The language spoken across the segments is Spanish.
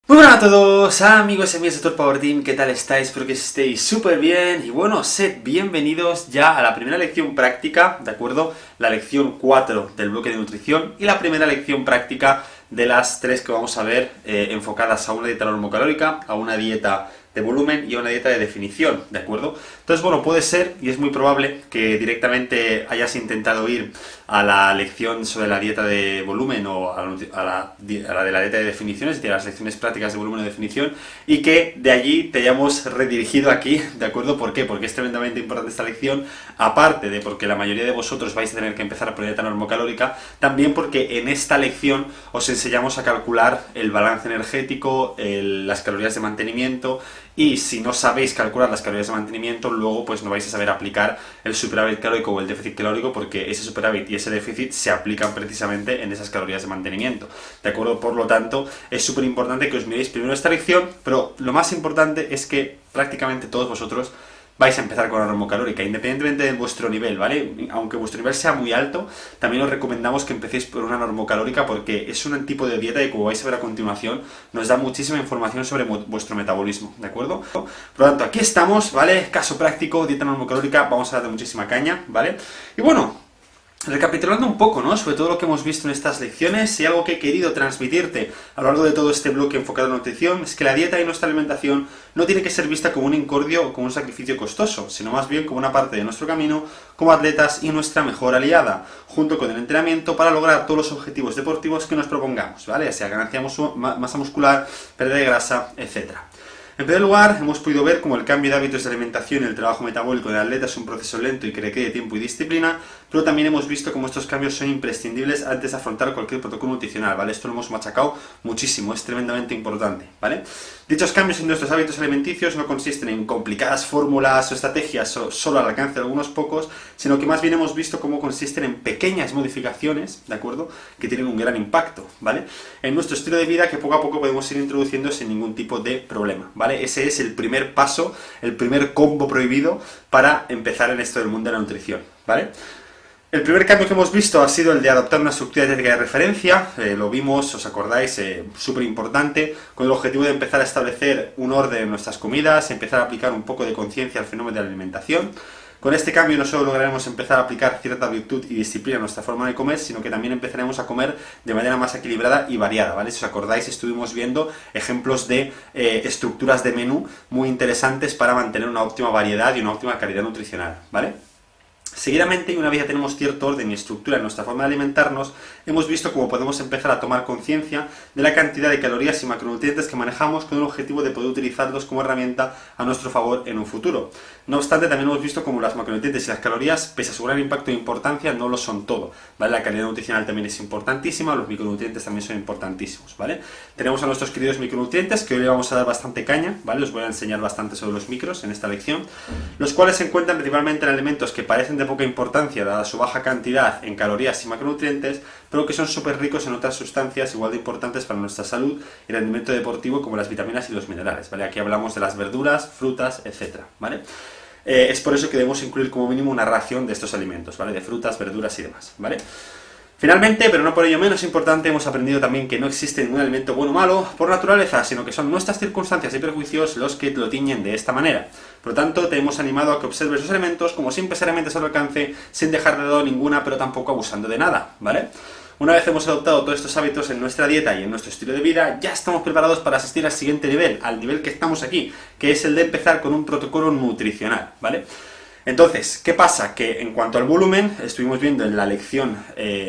Muy buenas a todos, amigos y amigas de Doctor Power Team, ¿qué tal estáis? Espero que estéis súper bien y bueno, sed bienvenidos ya a la primera lección práctica, ¿de acuerdo? La lección 4 del bloque de nutrición y la primera lección práctica de las 3 que vamos a ver enfocadas a una dieta normocalórica, a una dieta de volumen y a una dieta de definición, ¿de acuerdo? Entonces, bueno, puede ser y es muy probable que directamente hayas intentado ir a la lección sobre la dieta de volumen o a la de la dieta de definición, es decir, a las lecciones prácticas de volumen o definición, y que de allí te hayamos redirigido aquí, ¿de acuerdo? ¿Por qué? Porque es tremendamente importante esta lección, aparte de porque la mayoría de vosotros vais a tener que empezar por dieta normocalórica, también porque en esta lección os enseñamos a calcular el balance energético, las calorías de mantenimiento, y si no sabéis calcular las calorías de mantenimiento, luego pues no vais a saber aplicar el superávit calórico o el déficit calórico, porque ese superávit y ese déficit se aplican precisamente en esas calorías de mantenimiento, ¿de acuerdo? Por lo tanto, es súper importante que os miréis primero esta lección, pero lo más importante es que prácticamente todos vosotros vais a empezar con la normocalórica, independientemente de vuestro nivel, ¿vale? Aunque vuestro nivel sea muy alto, también os recomendamos que empecéis por una normocalórica porque es un tipo de dieta y, como vais a ver a continuación, nos da muchísima información sobre vuestro metabolismo, ¿de acuerdo? Por lo tanto, aquí estamos, ¿vale? Caso práctico, dieta normocalórica, vamos a dar de muchísima caña, ¿vale? Y bueno, recapitulando un poco, ¿no? Sobre todo lo que hemos visto en estas lecciones, y algo que he querido transmitirte a lo largo de todo este bloque enfocado en la nutrición, es que la dieta y nuestra alimentación no tiene que ser vista como un incordio o como un sacrificio costoso, sino más bien como una parte de nuestro camino como atletas y nuestra mejor aliada, junto con el entrenamiento para lograr todos los objetivos deportivos que nos propongamos, ¿vale? Ya sea ganancia masa muscular, pérdida de grasa, etcétera. En primer lugar, hemos podido ver cómo el cambio de hábitos de alimentación y el trabajo metabólico del atleta es un proceso lento y que requiere tiempo y disciplina, pero también hemos visto cómo estos cambios son imprescindibles antes de afrontar cualquier protocolo nutricional, ¿vale? Esto lo hemos machacado muchísimo, es tremendamente importante, ¿vale? Dichos cambios en nuestros hábitos alimenticios no consisten en complicadas fórmulas o estrategias solo al alcance de algunos pocos, sino que más bien hemos visto cómo consisten en pequeñas modificaciones, ¿de acuerdo?, que tienen un gran impacto, ¿vale?, en nuestro estilo de vida, que poco a poco podemos ir introduciendo sin ningún tipo de problema, ¿vale? Ese es el primer paso, el primer combo prohibido para empezar en esto del mundo de la nutrición, ¿vale? El primer cambio que hemos visto ha sido el de adoptar una estructura dietética de referencia, lo vimos, os acordáis, súper importante, con el objetivo de empezar a establecer un orden en nuestras comidas, empezar a aplicar un poco de conciencia al fenómeno de la alimentación. Con este cambio no solo lograremos empezar a aplicar cierta virtud y disciplina a nuestra forma de comer, sino que también empezaremos a comer de manera más equilibrada y variada, ¿vale? Si os acordáis, estuvimos viendo ejemplos de estructuras de menú muy interesantes para mantener una óptima variedad y una óptima calidad nutricional, ¿vale? Seguidamente, y una vez ya tenemos cierto orden y estructura en nuestra forma de alimentarnos, hemos visto cómo podemos empezar a tomar conciencia de la cantidad de calorías y macronutrientes que manejamos, con el objetivo de poder utilizarlos como herramienta a nuestro favor en un futuro. No obstante, también hemos visto cómo las macronutrientes y las calorías, pese a su gran impacto e importancia, no lo son todo, ¿vale? La calidad nutricional también es importantísima, los micronutrientes también son importantísimos, ¿vale? Tenemos a nuestros queridos micronutrientes, que hoy le vamos a dar bastante caña, ¿vale? Os voy a enseñar bastante sobre los micros en esta lección, los cuales se encuentran principalmente en alimentos que parecen de poca importancia dada su baja cantidad en calorías y macronutrientes, pero que son súper ricos en otras sustancias igual de importantes para nuestra salud y rendimiento deportivo, como las vitaminas y los minerales, ¿vale? Aquí hablamos de las verduras, frutas, etcétera, ¿vale? Es por eso que debemos incluir como mínimo una ración de estos alimentos, ¿vale? De frutas, verduras y demás, ¿vale? Finalmente, pero no por ello menos importante, hemos aprendido también que no existe ningún alimento bueno o malo por naturaleza, sino que son nuestras circunstancias y prejuicios los que lo tiñen de esta manera. Por lo tanto, te hemos animado a que observes los alimentos como simples herramientas al alcance, sin dejar de lado ninguna, pero tampoco abusando de nada, ¿vale? Una vez hemos adoptado todos estos hábitos en nuestra dieta y en nuestro estilo de vida, ya estamos preparados para asistir al siguiente nivel, al nivel que estamos aquí, que es el de empezar con un protocolo nutricional, ¿vale? Entonces, ¿qué pasa? Que en cuanto al volumen, estuvimos viendo en la lección,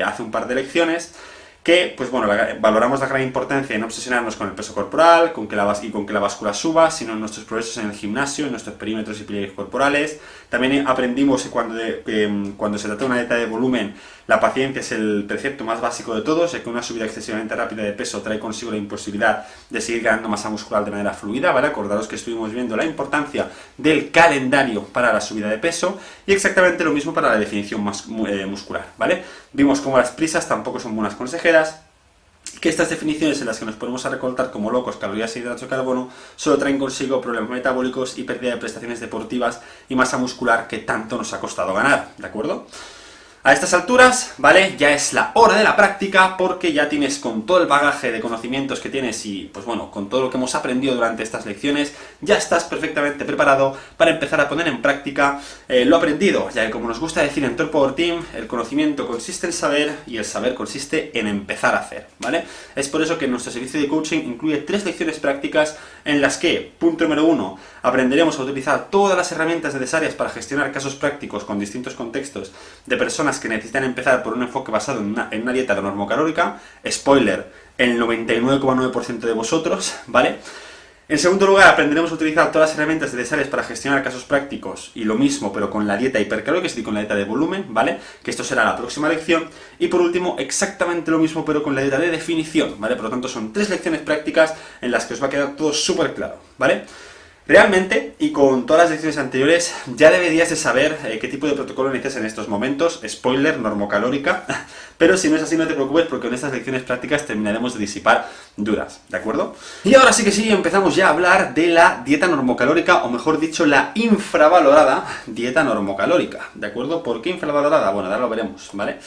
hace un par de lecciones, que, pues bueno, valoramos la gran importancia en no obsesionarnos con el peso corporal, con que la báscula suba, sino en nuestros progresos en el gimnasio, en nuestros perímetros y pliegues corporales. También aprendimos que cuando se trata de una dieta de volumen, la paciencia es el precepto más básico de todos, ya que una subida excesivamente rápida de peso trae consigo la imposibilidad de seguir ganando masa muscular de manera fluida, ¿vale? Acordaros que estuvimos viendo la importancia del calendario para la subida de peso, y exactamente lo mismo para la definición muscular, ¿vale? Vimos cómo las prisas tampoco son buenas consejeras, que estas definiciones en las que nos ponemos a recortar como locos calorías e hidratos de carbono solo traen consigo problemas metabólicos y pérdida de prestaciones deportivas y masa muscular que tanto nos ha costado ganar, ¿de acuerdo? A estas alturas, ¿vale? Ya es la hora de la práctica porque ya tienes con todo el bagaje de conocimientos que tienes y, pues bueno, con todo lo que hemos aprendido durante estas lecciones, ya estás perfectamente preparado para empezar a poner en práctica lo aprendido, ya que como nos gusta decir en Tor Power Team, el conocimiento consiste en saber y el saber consiste en empezar a hacer, ¿vale? Es por eso que nuestro servicio de coaching incluye 3 lecciones prácticas en las que, punto número 1, aprenderemos a utilizar todas las herramientas necesarias para gestionar casos prácticos con distintos contextos de personas que necesitan empezar por un enfoque basado en una dieta normocalórica. Spoiler, el 99,9% de vosotros, ¿vale? En segundo lugar, aprenderemos a utilizar todas las herramientas necesarias para gestionar casos prácticos y lo mismo, pero con la dieta hipercalórica, es decir, con la dieta de volumen, ¿vale? Que esto será la próxima lección. Y por último, exactamente lo mismo, pero con la dieta de definición, ¿vale? Por lo tanto, son 3 lecciones prácticas en las que os va a quedar todo súper claro, ¿vale? Realmente, y con todas las lecciones anteriores, ya deberías de saber qué tipo de protocolo necesitas en estos momentos. Spoiler, normocalórica. Pero si no es así, no te preocupes porque en estas lecciones prácticas terminaremos de disipar dudas, ¿de acuerdo? Y ahora sí que sí, empezamos ya a hablar de la dieta normocalórica, o mejor dicho, la infravalorada dieta normocalórica, ¿de acuerdo? ¿Por qué infravalorada? Bueno, ahora lo veremos, ¿vale?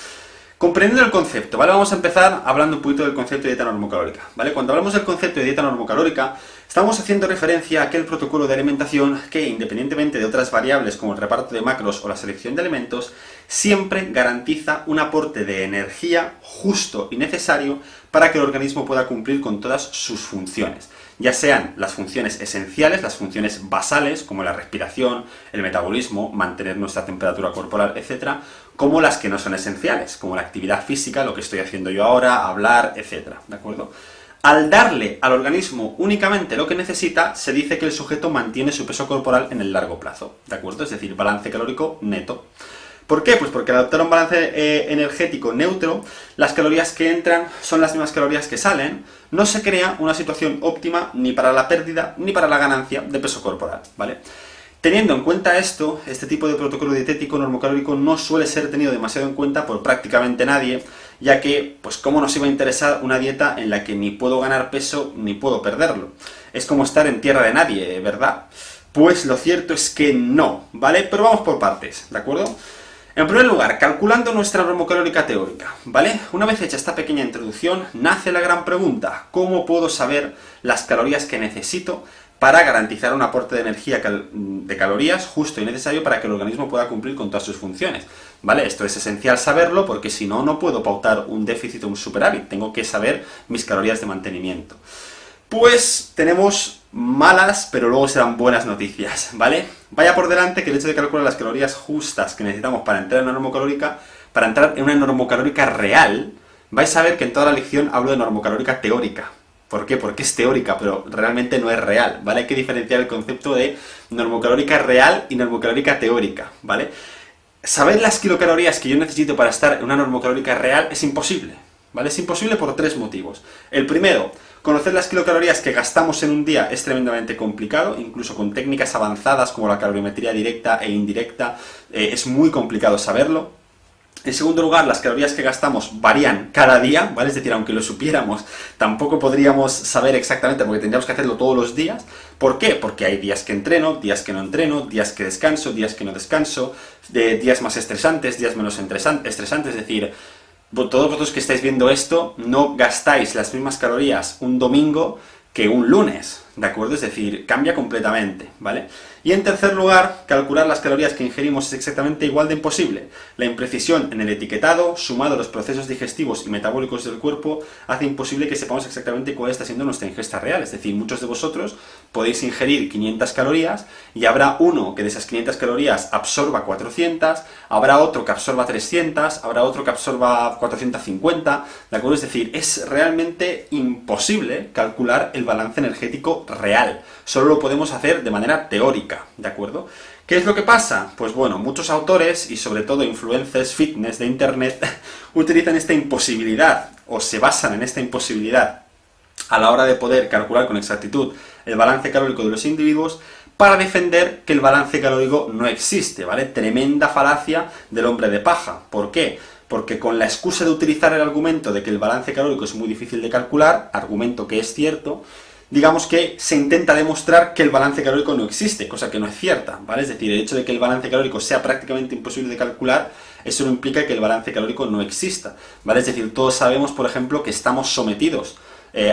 Comprendiendo el concepto, ¿vale? Vamos a empezar hablando un poquito del concepto de dieta normocalórica, ¿vale? Cuando hablamos del concepto de dieta normocalórica, estamos haciendo referencia a aquel protocolo de alimentación que, independientemente de otras variables como el reparto de macros o la selección de alimentos, siempre garantiza un aporte de energía justo y necesario para que el organismo pueda cumplir con todas sus funciones, ya sean las funciones esenciales, las funciones basales, como la respiración, el metabolismo, mantener nuestra temperatura corporal, etc., como las que no son esenciales, como la actividad física, lo que estoy haciendo yo ahora, hablar, etc., ¿de acuerdo? Al darle al organismo únicamente lo que necesita, se dice que el sujeto mantiene su peso corporal en el largo plazo, ¿de acuerdo? Es decir, balance calórico neto. ¿Por qué? Pues porque al adoptar un balance energético neutro, las calorías que entran son las mismas calorías que salen, no se crea una situación óptima ni para la pérdida ni para la ganancia de peso corporal, ¿vale? Teniendo en cuenta esto, este tipo de protocolo dietético normocalórico no suele ser tenido demasiado en cuenta por prácticamente nadie, ya que, pues cómo nos iba a interesar una dieta en la que ni puedo ganar peso ni puedo perderlo. Es como estar en tierra de nadie, ¿verdad? Pues lo cierto es que no, ¿vale? Pero vamos por partes, ¿de acuerdo? En primer lugar, calculando nuestra normocalórica teórica, ¿vale? Una vez hecha esta pequeña introducción, nace la gran pregunta: ¿cómo puedo saber las calorías que necesito para garantizar un aporte de energía de calorías justo y necesario para que el organismo pueda cumplir con todas sus funciones? ¿Vale? Esto es esencial saberlo porque si no, no puedo pautar un déficit o un superávit. Tengo que saber mis calorías de mantenimiento. Pues tenemos malas, pero luego serán buenas noticias, ¿vale? Vaya por delante que el hecho de calcular las calorías justas que necesitamos para entrar en una normocalórica, para entrar en una normocalórica real, vais a ver que en toda la lección hablo de normocalórica teórica. ¿Por qué? Porque es teórica, pero realmente no es real, ¿vale? Hay que diferenciar el concepto de normocalórica real y normocalórica teórica, ¿vale? Saber las kilocalorías que yo necesito para estar en una normocalórica real es imposible, ¿vale? Es imposible por 3 motivos. El primero, conocer las kilocalorías que gastamos en un día es tremendamente complicado, incluso con técnicas avanzadas como la calorimetría directa e indirecta, es muy complicado saberlo. En segundo lugar, las calorías que gastamos varían cada día, ¿vale? Es decir, aunque lo supiéramos, tampoco podríamos saber exactamente porque tendríamos que hacerlo todos los días. ¿Por qué? Porque hay días que entreno, días que no entreno, días que descanso, días que no descanso, días más estresantes, días menos estresantes, es decir, todos vosotros que estáis viendo esto, no gastáis las mismas calorías un domingo que un lunes, ¿de acuerdo? Es decir, cambia completamente, ¿vale? Y en tercer lugar, calcular las calorías que ingerimos es exactamente igual de imposible. La imprecisión en el etiquetado, sumado a los procesos digestivos y metabólicos del cuerpo, hace imposible que sepamos exactamente cuál está siendo nuestra ingesta real. Es decir, muchos de vosotros podéis ingerir 500 calorías y habrá uno que de esas 500 calorías absorba 400, habrá otro que absorba 300, habrá otro que absorba 450, ¿de acuerdo? Es decir, es realmente imposible calcular el balance energético real. Solo lo podemos hacer de manera teórica, ¿de acuerdo? ¿Qué es lo que pasa? Pues bueno, muchos autores, y sobre todo influencers fitness de internet, utilizan esta imposibilidad, o se basan en esta imposibilidad, a la hora de poder calcular con exactitud el balance calórico de los individuos, para defender que el balance calórico no existe, ¿vale? Tremenda falacia del hombre de paja. ¿Por qué? Porque con la excusa de utilizar el argumento de que el balance calórico es muy difícil de calcular, argumento que es cierto, digamos que se intenta demostrar que el balance calórico no existe, cosa que no es cierta, ¿vale? Es decir, el hecho de que el balance calórico sea prácticamente imposible de calcular, eso no implica que el balance calórico no exista, ¿vale? Es decir, todos sabemos, por ejemplo, que estamos sometidos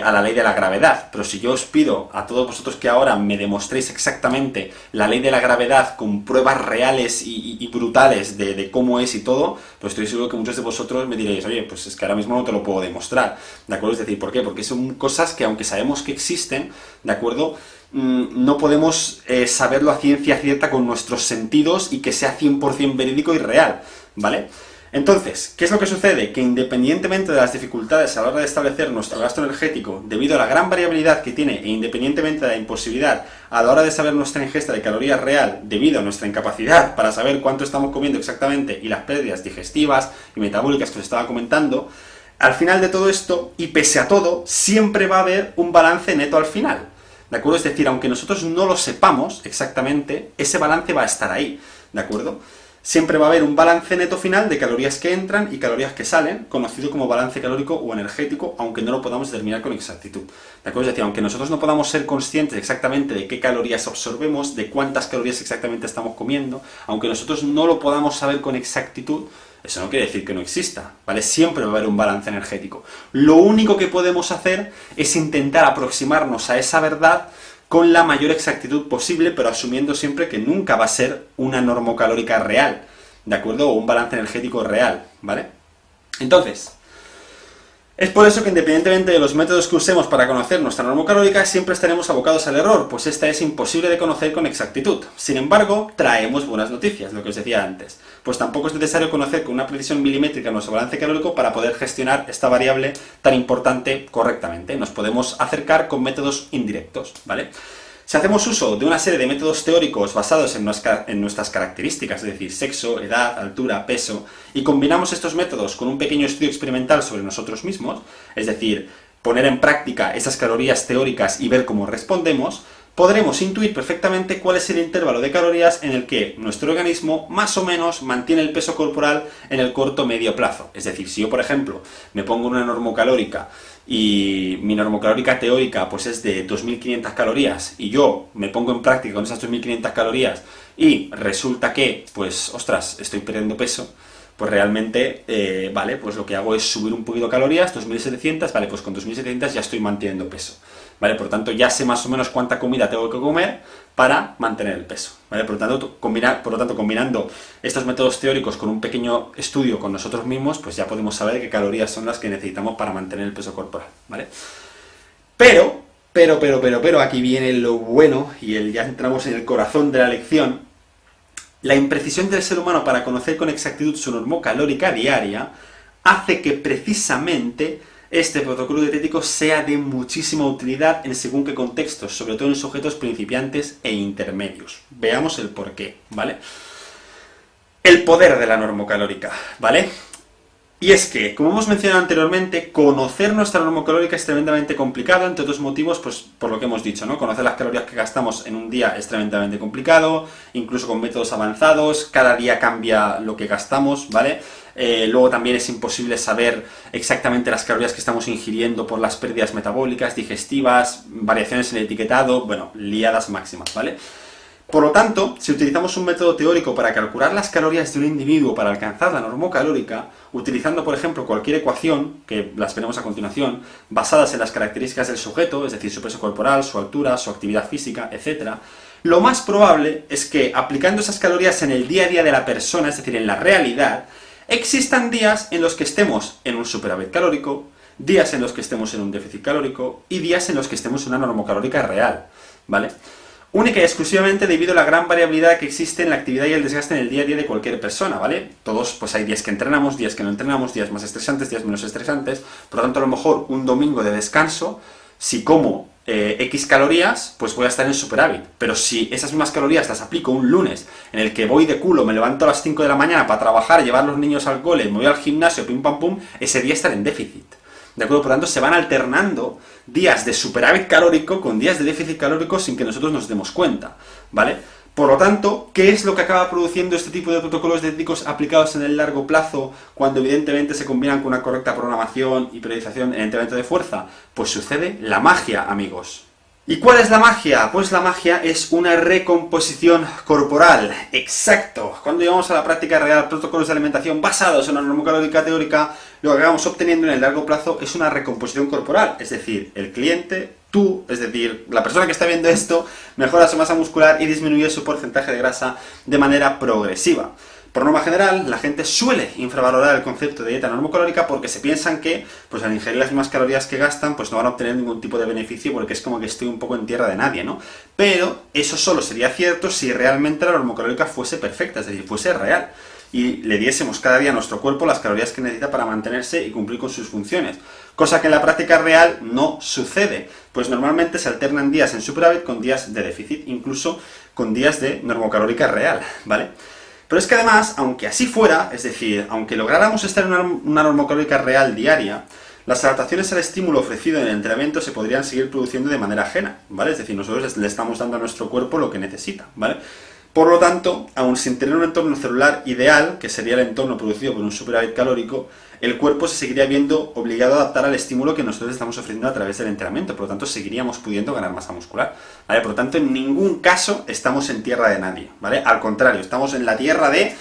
a la ley de la gravedad, pero si yo os pido a todos vosotros que ahora me demostréis exactamente la ley de la gravedad con pruebas reales y brutales de cómo es y todo, pues estoy seguro que muchos de vosotros me diréis, oye, pues es que ahora mismo no te lo puedo demostrar, ¿de acuerdo? Es decir, ¿por qué? Porque son cosas que aunque sabemos que existen, ¿de acuerdo? No podemos saberlo a ciencia cierta con nuestros sentidos y que sea 100% verídico y real, ¿vale? Entonces, ¿qué es lo que sucede? Que independientemente de las dificultades a la hora de establecer nuestro gasto energético, debido a la gran variabilidad que tiene e independientemente de la imposibilidad a la hora de saber nuestra ingesta de calorías real, debido a nuestra incapacidad para saber cuánto estamos comiendo exactamente y las pérdidas digestivas y metabólicas que os estaba comentando, al final de todo esto, y pese a todo, siempre va a haber un balance neto al final, ¿de acuerdo? Es decir, aunque nosotros no lo sepamos exactamente, ese balance va a estar ahí, ¿de acuerdo? Siempre va a haber un balance neto final de calorías que entran y calorías que salen, conocido como balance calórico o energético, aunque no lo podamos determinar con exactitud. ¿De acuerdo? Es decir, aunque nosotros no podamos ser conscientes exactamente de qué calorías absorbemos, de cuántas calorías exactamente estamos comiendo, aunque nosotros no lo podamos saber con exactitud, eso no quiere decir que no exista, ¿vale? Siempre va a haber un balance energético. Lo único que podemos hacer es intentar aproximarnos a esa verdad con la mayor exactitud posible, pero asumiendo siempre que nunca va a ser una normocalórica real, ¿de acuerdo? O un balance energético real, ¿vale? Entonces, es por eso que independientemente de los métodos que usemos para conocer nuestra normocalórica, siempre estaremos abocados al error, pues esta es imposible de conocer con exactitud. Sin embargo, traemos buenas noticias, lo que os decía antes, pues tampoco es necesario conocer con una precisión milimétrica nuestro balance calórico para poder gestionar esta variable tan importante correctamente. Nos podemos acercar con métodos indirectos, ¿vale? Si hacemos uso de una serie de métodos teóricos basados en nuestras características, es decir, sexo, edad, altura, peso, y combinamos estos métodos con un pequeño estudio experimental sobre nosotros mismos, es decir, poner en práctica esas calorías teóricas y ver cómo respondemos, podremos intuir perfectamente cuál es el intervalo de calorías en el que nuestro organismo más o menos mantiene el peso corporal en el corto-medio plazo. Es decir, si yo, por ejemplo, me pongo una normocalórica y mi normocalórica teórica pues es de 2.500 calorías y yo me pongo en práctica con esas 2.500 calorías y resulta que, pues, ostras, estoy perdiendo peso, pues realmente, vale, pues lo que hago es subir un poquito calorías, 2.700, vale, pues con 2.700 ya estoy manteniendo peso, ¿vale? Por lo tanto, ya sé más o menos cuánta comida tengo que comer para mantener el peso, ¿vale? Por lo tanto, combinando estos métodos teóricos con un pequeño estudio con nosotros mismos, pues ya podemos saber qué calorías son las que necesitamos para mantener el peso corporal, ¿vale? Pero, aquí viene lo bueno, y ya entramos en el corazón de la lección. La imprecisión del ser humano para conocer con exactitud su normocalórica diaria hace que precisamente este protocolo dietético sea de muchísima utilidad en según qué contextos, sobre todo en sujetos principiantes e intermedios. Veamos el porqué, ¿vale? El poder de la normocalórica, ¿vale? Y es que, como hemos mencionado anteriormente, conocer nuestra normocalórica es tremendamente complicado, entre otros motivos, pues por lo que hemos dicho, ¿no? Conocer las calorías que gastamos en un día es tremendamente complicado, incluso con métodos avanzados, cada día cambia lo que gastamos, ¿vale? Luego también es imposible saber exactamente las calorías que estamos ingiriendo por las pérdidas metabólicas, digestivas, variaciones en el etiquetado, bueno, liadas máximas, ¿vale? Por lo tanto, si utilizamos un método teórico para calcular las calorías de un individuo para alcanzar la normocalórica, utilizando por ejemplo cualquier ecuación, que las veremos a continuación, basadas en las características del sujeto, es decir, su peso corporal, su altura, su actividad física, etc., lo más probable es que, aplicando esas calorías en el día a día de la persona, es decir, en la realidad, existan días en los que estemos en un superávit calórico, días en los que estemos en un déficit calórico, y días en los que estemos en una normocalórica real, ¿vale? Única y exclusivamente debido a la gran variabilidad que existe en la actividad y el desgaste en el día a día de cualquier persona, ¿vale? Todos, pues hay días que entrenamos, días que no entrenamos, días más estresantes, días menos estresantes, por lo tanto a lo mejor un domingo de descanso, si como X calorías, pues voy a estar en superávit, pero si esas mismas calorías las aplico un lunes, en el que voy de culo, me levanto a las 5 de la mañana para trabajar, llevar a los niños al cole, me voy al gimnasio, pim pam pum, ese día estaré en déficit. ¿De acuerdo? Por lo tanto, se van alternando días de superávit calórico con días de déficit calórico sin que nosotros nos demos cuenta, ¿vale? Por lo tanto, ¿qué es lo que acaba produciendo este tipo de protocolos dietéticos aplicados en el largo plazo cuando evidentemente se combinan con una correcta programación y periodización en entrenamiento de fuerza? Pues sucede la magia, amigos. ¿Y cuál es la magia? Pues la magia es una recomposición corporal. Exacto. Cuando llevamos a la práctica real protocolos de alimentación basados en una normocalórica teórica, lo que acabamos obteniendo en el largo plazo es una recomposición corporal. Es decir, el cliente, tú, es decir, la persona que está viendo esto, mejora su masa muscular y disminuye su porcentaje de grasa de manera progresiva. Por norma general, la gente suele infravalorar el concepto de dieta normocalórica porque se piensan que, pues al ingerir las mismas calorías que gastan, pues no van a obtener ningún tipo de beneficio porque es como que estoy un poco en tierra de nadie, ¿no? Pero eso solo sería cierto si realmente la normocalórica fuese perfecta, es decir, fuese real, y le diésemos cada día a nuestro cuerpo las calorías que necesita para mantenerse y cumplir con sus funciones. Cosa que en la práctica real no sucede, pues normalmente se alternan días en superávit con días de déficit, incluso con días de normocalórica real, ¿vale? Pero es que además, aunque así fuera, es decir, aunque lográramos estar en una normocalórica real diaria, las adaptaciones al estímulo ofrecido en el entrenamiento se podrían seguir produciendo de manera ajena, ¿vale? Es decir, nosotros le estamos dando a nuestro cuerpo lo que necesita, ¿vale? Por lo tanto, aun sin tener un entorno celular ideal, que sería el entorno producido por un superávit calórico, el cuerpo se seguiría viendo obligado a adaptar al estímulo que nosotros estamos ofreciendo a través del entrenamiento, por lo tanto seguiríamos pudiendo ganar masa muscular, ¿vale? Por lo tanto, en ningún caso estamos en tierra de nadie, ¿vale? Al contrario, estamos en la tierra de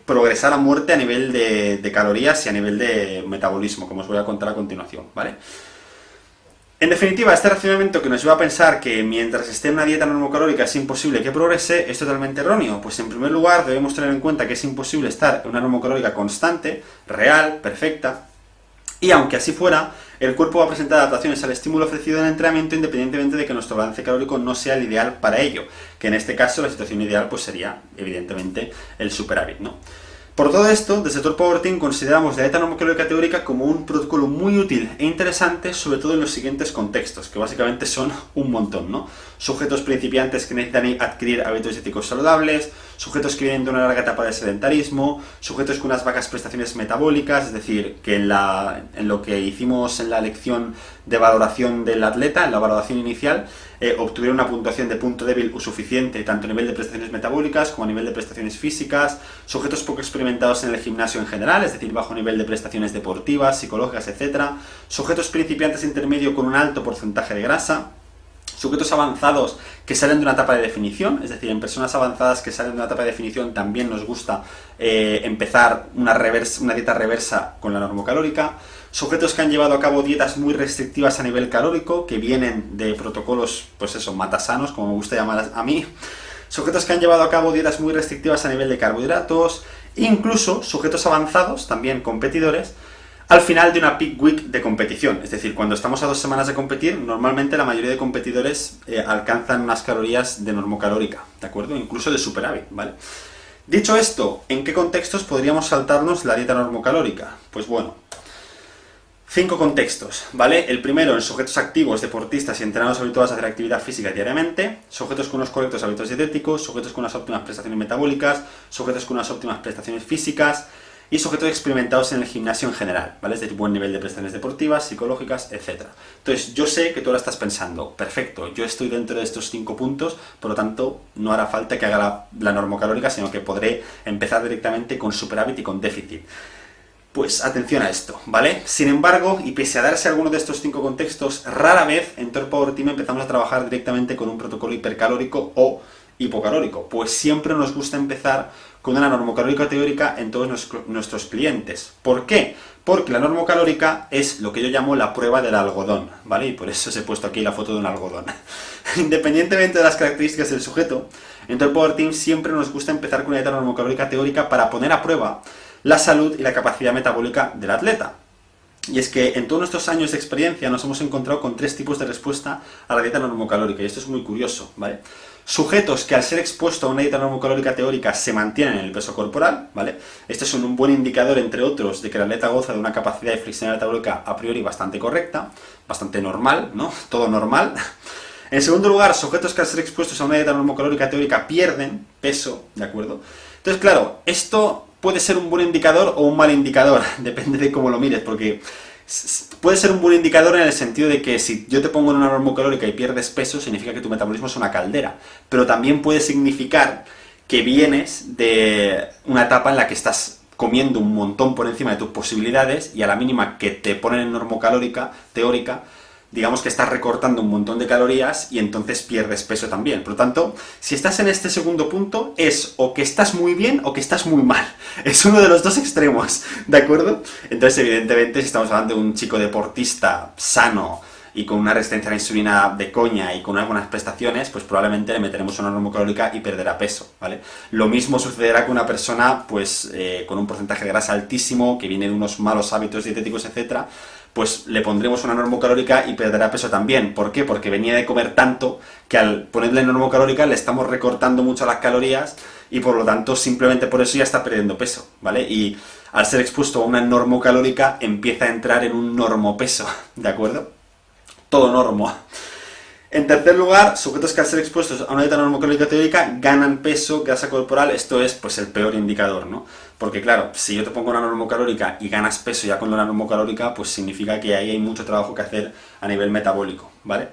progresar a muerte a nivel de calorías y a nivel de metabolismo, como os voy a contar a continuación, ¿vale? En definitiva, este razonamiento que nos lleva a pensar que mientras esté en una dieta normocalórica es imposible que progrese, es totalmente erróneo. Pues en primer lugar debemos tener en cuenta que es imposible estar en una normocalórica constante, real, perfecta, y aunque así fuera, el cuerpo va a presentar adaptaciones al estímulo ofrecido en el entrenamiento independientemente de que nuestro balance calórico no sea el ideal para ello, que en este caso la situación ideal pues sería, evidentemente, el superávit, ¿no? Por todo esto, desde Torque Power Team consideramos la dieta normocalórica teórica como un protocolo muy útil e interesante, sobre todo en los siguientes contextos, que básicamente son un montón, ¿no? Sujetos principiantes que necesitan adquirir hábitos dietéticos saludables, sujetos que vienen de una larga etapa de sedentarismo, sujetos con unas bajas prestaciones metabólicas, es decir, que en lo que hicimos en la lección de valoración del atleta, en la valoración inicial, obtuvieron una puntuación de punto débil o suficiente, tanto a nivel de prestaciones metabólicas como a nivel de prestaciones físicas, sujetos poco experimentados en el gimnasio en general, es decir, bajo nivel de prestaciones deportivas, psicológicas, etc., sujetos principiantes intermedio con un alto porcentaje de grasa, sujetos avanzados que salen de una etapa de definición, es decir, en personas avanzadas que salen de una etapa de definición también nos gusta empezar una dieta reversa con la normocalórica, sujetos que han llevado a cabo dietas muy restrictivas a nivel calórico, que vienen de protocolos, pues eso, matasanos, como me gusta llamar a mí, sujetos que han llevado a cabo dietas muy restrictivas a nivel de carbohidratos, incluso sujetos avanzados, también competidores, al final de una peak week de competición. Es decir, cuando estamos a 2 semanas de competir, normalmente la mayoría de competidores alcanzan unas calorías de normocalórica, ¿de acuerdo? Incluso de superávit, ¿vale? Dicho esto, ¿en qué contextos podríamos saltarnos la dieta normocalórica? Pues bueno, 5 contextos, ¿vale? El primero, en sujetos activos, deportistas y entrenados habituados a hacer actividad física diariamente, sujetos con unos correctos hábitos dietéticos, sujetos con unas óptimas prestaciones metabólicas, sujetos con unas óptimas prestaciones físicas y sujetos experimentados en el gimnasio en general, ¿vale? Es decir, buen nivel de prestaciones deportivas, psicológicas, etc. Entonces, yo sé que tú ahora estás pensando, perfecto, yo estoy dentro de estos 5 puntos, por lo tanto, no hará falta que haga la normocalórica, sino que podré empezar directamente con superávit y con déficit. Pues atención a esto, ¿vale? Sin embargo, y pese a darse alguno de estos 5 contextos, rara vez en Torque Power Team empezamos a trabajar directamente con un protocolo hipercalórico o hipocalórico, pues siempre nos gusta empezar con una normocalórica teórica en todos nuestros clientes. ¿Por qué? Porque la normocalórica es lo que yo llamo la prueba del algodón, ¿vale? Y por eso os he puesto aquí la foto de un algodón. Independientemente de las características del sujeto, en Torque Power Team siempre nos gusta empezar con una dieta normocalórica teórica para poner a prueba la salud y la capacidad metabólica del atleta. Y es que en todos nuestros años de experiencia nos hemos encontrado con 3 tipos de respuesta a la dieta normocalórica, y esto es muy curioso, ¿vale? Sujetos que al ser expuestos a una dieta normocalórica teórica se mantienen en el peso corporal, ¿vale? Este es un buen indicador, entre otros, de que el atleta goza de una capacidad de flexibilidad metabólica a priori bastante correcta, bastante normal, ¿no? Todo normal. En segundo lugar, sujetos que al ser expuestos a una dieta normocalórica teórica pierden peso, ¿de acuerdo? Entonces, claro, esto puede ser un buen indicador o un mal indicador, depende de cómo lo mires, porque puede ser un buen indicador en el sentido de que si yo te pongo en una normocalórica y pierdes peso, significa que tu metabolismo es una caldera, pero también puede significar que vienes de una etapa en la que estás comiendo un montón por encima de tus posibilidades y a la mínima que te ponen en normocalórica teórica, digamos que estás recortando un montón de calorías y entonces pierdes peso también. Por lo tanto, si estás en este segundo punto, es o que estás muy bien o que estás muy mal. Es uno de los dos extremos, ¿de acuerdo? Entonces, evidentemente, si estamos hablando de un chico deportista sano y con una resistencia a la insulina de coña y con unas buenas prestaciones, pues probablemente le meteremos una normocalórica y perderá peso, ¿vale? Lo mismo sucederá con una persona, pues, con un porcentaje de grasa altísimo, que viene de unos malos hábitos dietéticos, etcétera, pues le pondremos una normocalórica y perderá peso también. ¿Por qué? Porque venía de comer tanto que al ponerle normocalórica le estamos recortando mucho las calorías y por lo tanto simplemente por eso ya está perdiendo peso, ¿vale? Y al ser expuesto a una normocalórica empieza a entrar en un normopeso, ¿de acuerdo? Todo normo. En tercer lugar, sujetos que al ser expuestos a una dieta normocalórica teórica ganan peso, grasa corporal. Esto es pues el peor indicador, ¿no? Porque claro, si yo te pongo una normocalórica y ganas peso ya con la normocalórica, pues significa que ahí hay mucho trabajo que hacer a nivel metabólico, ¿vale?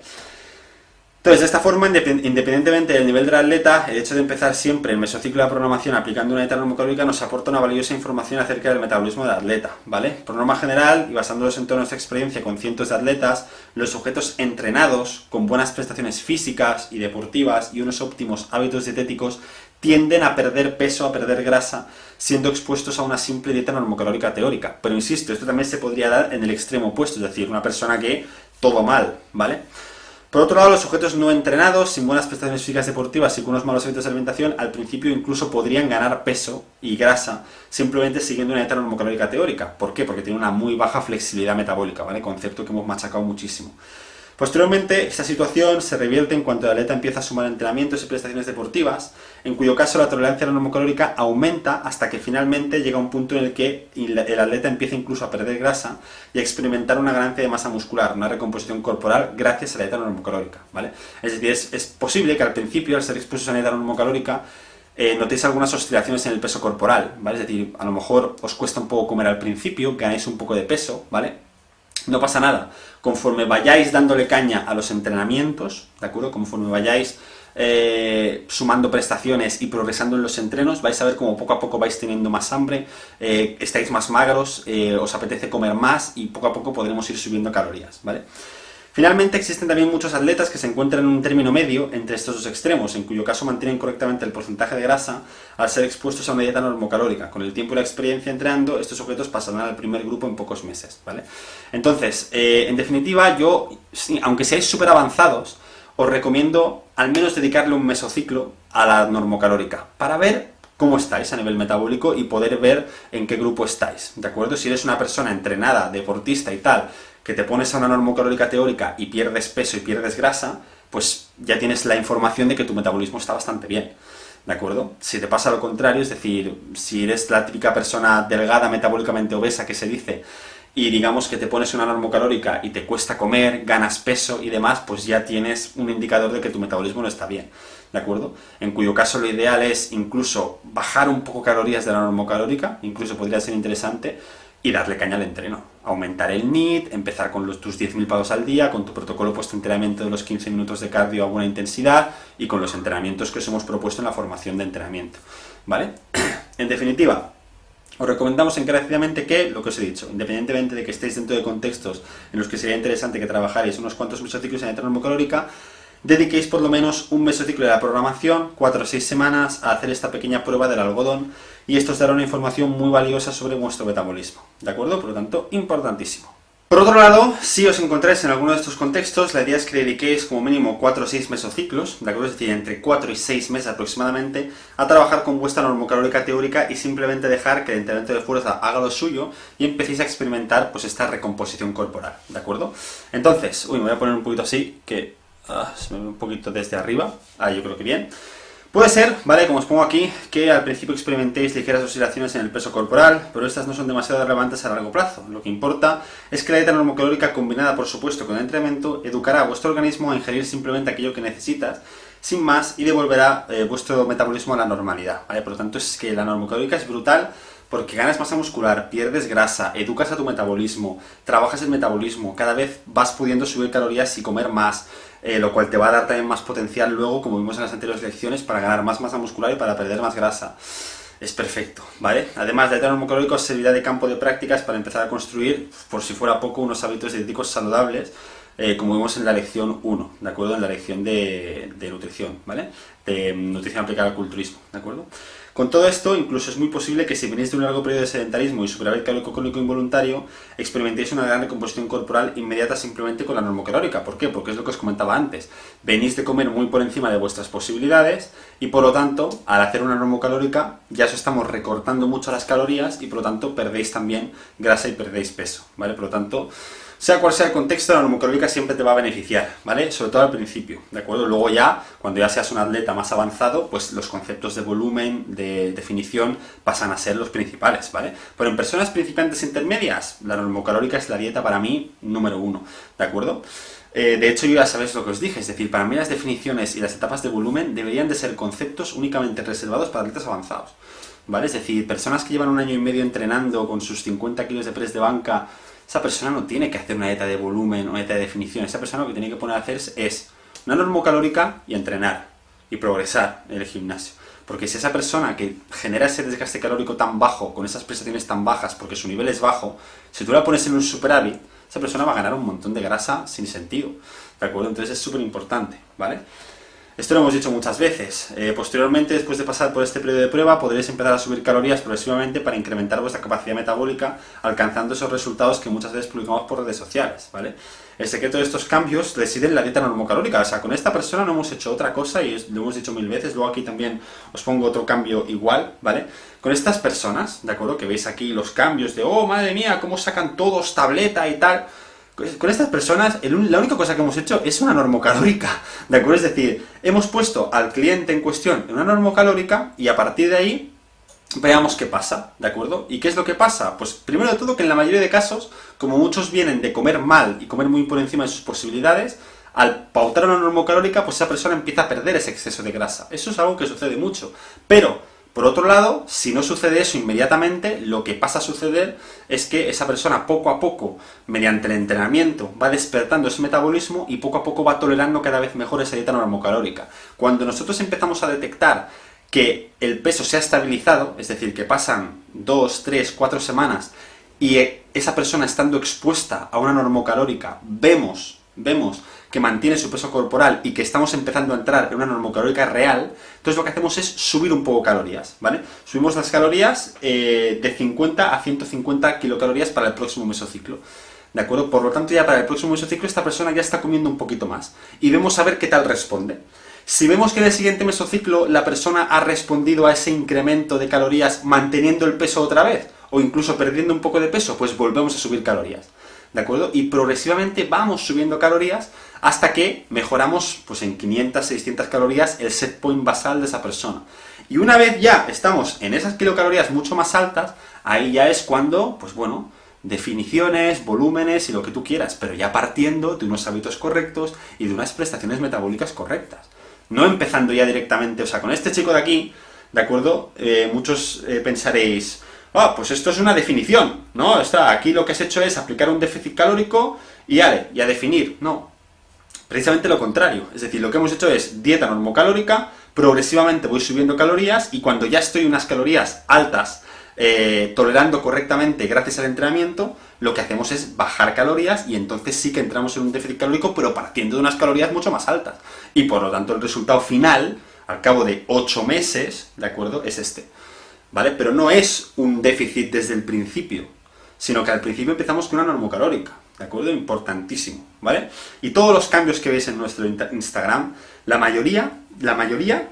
Entonces, de esta forma, independientemente del nivel del atleta, el hecho de empezar siempre el mesociclo de la programación aplicando una dieta normocalórica nos aporta una valiosa información acerca del metabolismo del atleta, ¿vale? Por norma general, y basándonos en toda nuestra experiencia con cientos de atletas, los sujetos entrenados, con buenas prestaciones físicas y deportivas y unos óptimos hábitos dietéticos, tienden a perder peso, a perder grasa, siendo expuestos a una simple dieta normocalórica teórica. Pero insisto, esto también se podría dar en el extremo opuesto, es decir, una persona que todo mal, ¿vale? Por otro lado, los sujetos no entrenados, sin buenas prestaciones físicas deportivas y con unos malos hábitos de alimentación, al principio incluso podrían ganar peso y grasa simplemente siguiendo una dieta normocalórica teórica. ¿Por qué? Porque tiene una muy baja flexibilidad metabólica, ¿vale? Concepto que hemos machacado muchísimo. Posteriormente, esta situación se revierte en cuanto el atleta empieza a sumar entrenamientos y prestaciones deportivas, en cuyo caso la tolerancia a la normocalórica aumenta hasta que finalmente llega un punto en el que el atleta empieza incluso a perder grasa y a experimentar una ganancia de masa muscular, una recomposición corporal gracias a la dieta normocalórica, ¿vale? Es decir, es posible que al principio, al ser expuestos a la dieta normocalórica, notéis algunas oscilaciones en el peso corporal, ¿vale? Es decir, a lo mejor os cuesta un poco comer al principio, ganáis un poco de peso, ¿vale? No pasa nada. Conforme vayáis dándole caña a los entrenamientos, ¿de acuerdo? Conforme vayáis sumando prestaciones y progresando en los entrenos, vais a ver como poco a poco vais teniendo más hambre, estáis más magros, os apetece comer más y poco a poco podremos ir subiendo calorías, ¿vale? Finalmente, existen también muchos atletas que se encuentran en un término medio entre estos dos extremos, en cuyo caso mantienen correctamente el porcentaje de grasa al ser expuestos a una dieta normocalórica. Con el tiempo y la experiencia entrenando, estos sujetos pasarán al primer grupo en pocos meses, ¿vale? Entonces, en definitiva, yo, aunque seáis súper avanzados, os recomiendo al menos dedicarle un mesociclo a la normocalórica para ver cómo estáis a nivel metabólico y poder ver en qué grupo estáis, ¿de acuerdo? Si eres una persona entrenada, deportista y tal, que te pones a una normocalórica teórica y pierdes peso y pierdes grasa, pues ya tienes la información de que tu metabolismo está bastante bien, ¿de acuerdo? Si te pasa lo contrario, es decir, si eres la típica persona delgada, metabólicamente obesa que se dice, y digamos que te pones una normocalórica y te cuesta comer, ganas peso y demás, pues ya tienes un indicador de que tu metabolismo no está bien, ¿de acuerdo? En cuyo caso lo ideal es incluso bajar un poco calorías de la normocalórica, incluso podría ser interesante, y darle caña al entreno. Aumentar el NEAT, empezar con tus 10.000 pasos al día, con tu protocolo puesto entrenamiento de los 15 minutos de cardio a buena intensidad y con los entrenamientos que os hemos propuesto en la formación de entrenamiento, ¿vale? En definitiva, os recomendamos encarecidamente que, lo que os he dicho, independientemente de que estéis dentro de contextos en los que sería interesante que trabajarais unos cuantos mesociclos en dieta normocalórica, dediquéis por lo menos un mesociclo de la programación, 4 o 6 semanas, a hacer esta pequeña prueba del algodón, y esto os dará una información muy valiosa sobre vuestro metabolismo, ¿de acuerdo? Por lo tanto, importantísimo. Por otro lado, si os encontráis en alguno de estos contextos, la idea es que dediquéis como mínimo 4 o 6 mesociclos, ¿de acuerdo? Es decir, entre 4 y 6 meses aproximadamente, a trabajar con vuestra normocalórica teórica y simplemente dejar que el entrenamiento de fuerza haga lo suyo y empecéis a experimentar pues esta recomposición corporal, ¿de acuerdo? Entonces, me voy a poner un poquito así, que se me ve un poquito desde arriba, yo creo que bien. Puede ser, ¿vale? Como os pongo aquí, que al principio experimentéis ligeras oscilaciones en el peso corporal, pero estas no son demasiado relevantes a largo plazo. Lo que importa es que la dieta normocalórica combinada, por supuesto, con el entrenamiento, educará a vuestro organismo a ingerir simplemente aquello que necesitas, sin más, y devolverá vuestro metabolismo a la normalidad, ¿vale? Por lo tanto, es que la normocalórica es brutal porque ganas masa muscular, pierdes grasa, educas a tu metabolismo, trabajas el metabolismo, cada vez vas pudiendo subir calorías y comer más, lo cual te va a dar también más potencial luego, como vimos en las anteriores lecciones, para ganar más masa muscular y para perder más grasa. Es perfecto, ¿vale? Además, la dieta normocalórica os servirá de campo de prácticas para empezar a construir, por si fuera poco, unos hábitos dietéticos saludables, como vimos en la lección 1, ¿de acuerdo? En la lección de nutrición, ¿vale? De nutrición aplicada al culturismo, ¿de acuerdo? Con todo esto, incluso es muy posible que si venís de un largo periodo de sedentarismo y superávit calórico crónico involuntario, experimentéis una gran recomposición corporal inmediata simplemente con la normocalórica. ¿Por qué? Porque es lo que os comentaba antes. Venís de comer muy por encima de vuestras posibilidades y por lo tanto, al hacer una normocalórica, ya os estamos recortando mucho las calorías y por lo tanto perdéis también grasa y perdéis peso, ¿vale? Por lo tanto, sea cual sea el contexto, la normocalórica siempre te va a beneficiar, ¿vale? Sobre todo al principio, ¿de acuerdo? Luego ya, cuando ya seas un atleta más avanzado, pues los conceptos de volumen, de definición, pasan a ser los principales, ¿vale? Pero en personas principiantes intermedias, la normocalórica es la dieta para mí número 1, ¿de acuerdo? De hecho, yo ya sabéis lo que os dije, es decir, para mí las definiciones y las etapas de volumen deberían de ser conceptos únicamente reservados para atletas avanzados, ¿vale? Es decir, personas que llevan 1 año y medio entrenando con sus 50 kilos de press de banca, esa persona no tiene que hacer una dieta de volumen o una dieta de definición. Esa persona lo que tiene que poner a hacer es una normocalórica y entrenar y progresar en el gimnasio. Porque si esa persona que genera ese desgaste calórico tan bajo, con esas prestaciones tan bajas, porque su nivel es bajo, si tú la pones en un superávit, esa persona va a ganar un montón de grasa sin sentido, ¿de acuerdo? Entonces es súper importante, ¿vale? Esto lo hemos dicho muchas veces. Posteriormente, después de pasar por este periodo de prueba, podréis empezar a subir calorías progresivamente para incrementar vuestra capacidad metabólica, alcanzando esos resultados que muchas veces publicamos por redes sociales, ¿vale? El secreto de estos cambios reside en la dieta normocalórica. O sea, con esta persona no hemos hecho otra cosa y lo hemos dicho 1000 veces. Luego aquí también os pongo otro cambio igual, ¿vale? Con estas personas, ¿de acuerdo? Que veis aquí los cambios de, oh, madre mía, cómo sacan todos tableta y tal. Con estas personas, la única cosa que hemos hecho es una normocalórica, ¿de acuerdo? Es decir, hemos puesto al cliente en cuestión en una normocalórica y a partir de ahí veamos qué pasa, ¿de acuerdo? ¿Y qué es lo que pasa? Pues primero de todo que en la mayoría de casos, como muchos vienen de comer mal y comer muy por encima de sus posibilidades, al pautar una normocalórica, pues esa persona empieza a perder ese exceso de grasa. Eso es algo que sucede mucho, pero por otro lado, si no sucede eso inmediatamente, lo que pasa a suceder es que esa persona poco a poco, mediante el entrenamiento, va despertando ese metabolismo y poco a poco va tolerando cada vez mejor esa dieta normocalórica. Cuando nosotros empezamos a detectar que el peso se ha estabilizado, es decir, que pasan 2, 3, 4 semanas y esa persona estando expuesta a una normocalórica, vemos que mantiene su peso corporal y que estamos empezando a entrar en una normocalórica real, entonces lo que hacemos es subir un poco calorías, ¿vale? Subimos las calorías de 50 a 150 kilocalorías para el próximo mesociclo, ¿de acuerdo? Por lo tanto, ya para el próximo mesociclo esta persona ya está comiendo un poquito más y vemos a ver qué tal responde. Si vemos que en el siguiente mesociclo la persona ha respondido a ese incremento de calorías manteniendo el peso otra vez, o incluso perdiendo un poco de peso, pues volvemos a subir calorías, ¿de acuerdo? Y progresivamente vamos subiendo calorías hasta que mejoramos pues en 500, 600 calorías el set point basal de esa persona. Y una vez ya estamos en esas kilocalorías mucho más altas, ahí ya es cuando, pues bueno, definiciones, volúmenes y lo que tú quieras, pero ya partiendo de unos hábitos correctos y de unas prestaciones metabólicas correctas. No empezando ya directamente, o sea, con este chico de aquí, ¿de acuerdo? Muchos pensaréis, pues esto es una definición, ¿no? Aquí lo que has hecho es aplicar un déficit calórico y a definir. No, precisamente lo contrario. Es decir, lo que hemos hecho es dieta normocalórica, progresivamente voy subiendo calorías y cuando ya estoy en unas calorías altas, tolerando correctamente gracias al entrenamiento, lo que hacemos es bajar calorías y entonces sí que entramos en un déficit calórico, pero partiendo de unas calorías mucho más altas. Y por lo tanto el resultado final, al cabo de 8 meses, ¿de acuerdo?, es este, ¿vale? Pero no es un déficit desde el principio, sino que al principio empezamos con una normocalórica, ¿de acuerdo? Importantísimo, ¿vale? Y todos los cambios que veis en nuestro Instagram, la mayoría,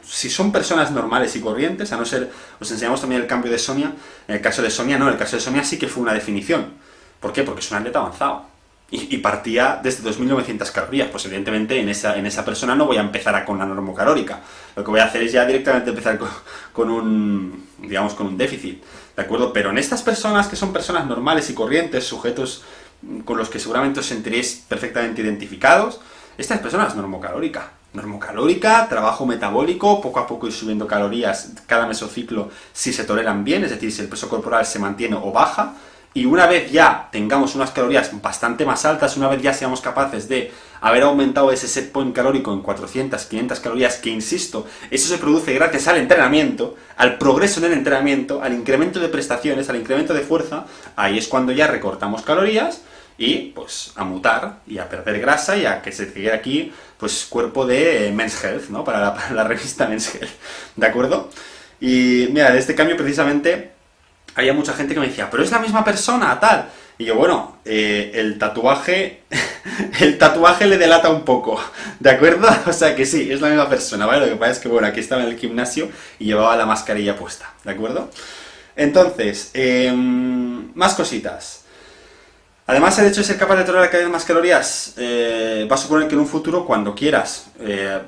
si son personas normales y corrientes, a no ser, os enseñamos también el cambio de Sonia, en el caso de Sonia no, en el caso de Sonia sí que fue una definición. ¿Por qué? Porque es un atleta avanzado. Y partía desde 2.900 calorías. Pues evidentemente en esa persona no voy a empezar con la normocalórica. Lo que voy a hacer es ya directamente empezar con un déficit, ¿de acuerdo? Pero en estas personas que son personas normales y corrientes, sujetos con los que seguramente os sentiréis perfectamente identificados, esta es persona normocalórica. Normocalórica, trabajo metabólico, poco a poco ir subiendo calorías cada mesociclo si se toleran bien, es decir, si el peso corporal se mantiene o baja. Y una vez ya tengamos unas calorías bastante más altas, una vez ya seamos capaces de haber aumentado ese set point calórico en 400, 500 calorías, que insisto, eso se produce gracias al entrenamiento, al progreso en el entrenamiento, al incremento de prestaciones, al incremento de fuerza, ahí es cuando ya recortamos calorías y pues a mutar y a perder grasa y a que se quede aquí pues cuerpo de Men's Health, ¿no? Para la revista Men's Health, ¿de acuerdo? Y mira, de este cambio precisamente había mucha gente que me decía, pero es la misma persona, tal. Y yo, bueno, el tatuaje le delata un poco, ¿de acuerdo? O sea que sí, es la misma persona, ¿vale? Lo que pasa es que, bueno, aquí estaba en el gimnasio y llevaba la mascarilla puesta, ¿de acuerdo? Entonces, más cositas. Además, el hecho de ser capaz de tolerar cada vez más calorías va a suponer que en un futuro, cuando quieras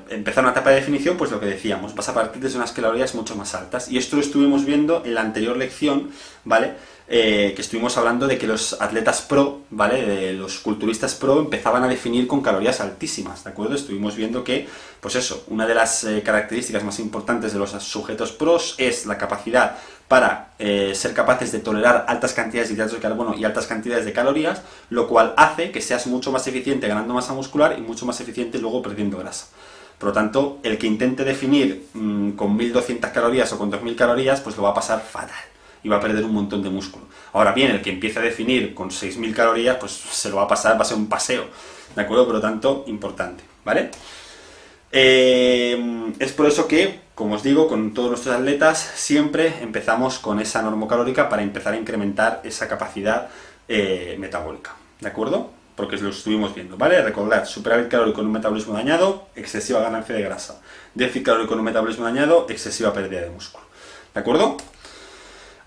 empezar una etapa de definición, pues lo que decíamos, vas a partir desde unas calorías mucho más altas. Y esto lo estuvimos viendo en la anterior lección, ¿vale? Que estuvimos hablando de que los atletas pro, ¿vale? Los culturistas pro empezaban a definir con calorías altísimas, ¿de acuerdo? Estuvimos viendo que, pues eso, una de las características más importantes de los sujetos pros es la capacidad para ser capaces de tolerar altas cantidades de hidratos de carbono y altas cantidades de calorías, lo cual hace que seas mucho más eficiente ganando masa muscular y mucho más eficiente luego perdiendo grasa. Por lo tanto, el que intente definir con 1200 calorías o con 2000 calorías, pues lo va a pasar fatal y va a perder un montón de músculo. Ahora bien, el que empiece a definir con 6000 calorías, pues se lo va a pasar, va a ser un paseo, ¿de acuerdo? Por lo tanto, importante, ¿vale? Es por eso que, como os digo, con todos nuestros atletas siempre empezamos con esa normocalórica para empezar a incrementar esa capacidad metabólica, ¿de acuerdo? Porque lo estuvimos viendo, ¿vale? Recordad, superávit calórico en un metabolismo dañado, excesiva ganancia de grasa. Déficit calórico en un metabolismo dañado, excesiva pérdida de músculo, ¿de acuerdo?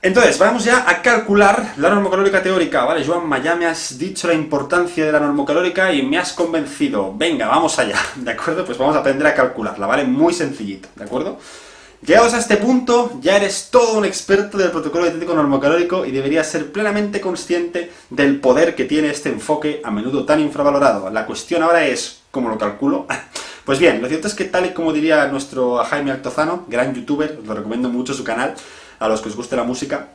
Entonces, vamos ya a calcular la normocalórica teórica, ¿vale? Joan, ya me has dicho la importancia de la normocalórica y me has convencido. Venga, vamos allá, ¿de acuerdo? Pues vamos a aprender a calcularla, ¿vale? Muy sencillito, ¿de acuerdo? Llegados a este punto, ya eres todo un experto del protocolo dietético normocalórico y deberías ser plenamente consciente del poder que tiene este enfoque a menudo tan infravalorado. La cuestión ahora es, ¿cómo lo calculo? Pues bien, lo cierto es que tal y como diría nuestro Jaime Altozano, gran youtuber, os lo recomiendo mucho su canal, a los que os guste la música,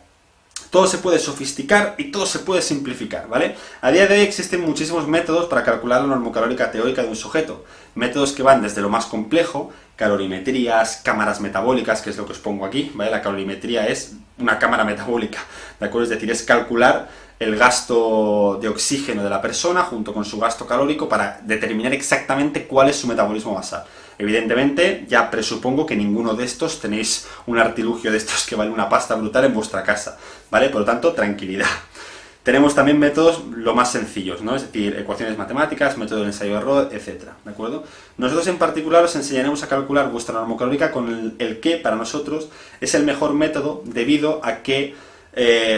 todo se puede sofisticar y todo se puede simplificar, ¿vale? A día de hoy existen muchísimos métodos para calcular la normocalórica teórica de un sujeto. Métodos que van desde lo más complejo, calorimetrías, cámaras metabólicas, que es lo que os pongo aquí, ¿vale? La calorimetría es una cámara metabólica, ¿de acuerdo? Es decir, es calcular el gasto de oxígeno de la persona junto con su gasto calórico para determinar exactamente cuál es su metabolismo basal. Evidentemente, ya presupongo que ninguno de estos tenéis un artilugio de estos que vale una pasta brutal en vuestra casa, ¿vale? Por lo tanto, tranquilidad. Tenemos también métodos lo más sencillos, ¿no? Es decir, ecuaciones matemáticas, método de ensayo-error, etc. ¿De acuerdo? Nosotros en particular os enseñaremos a calcular vuestra normocalórica con el que para nosotros es el mejor método debido a que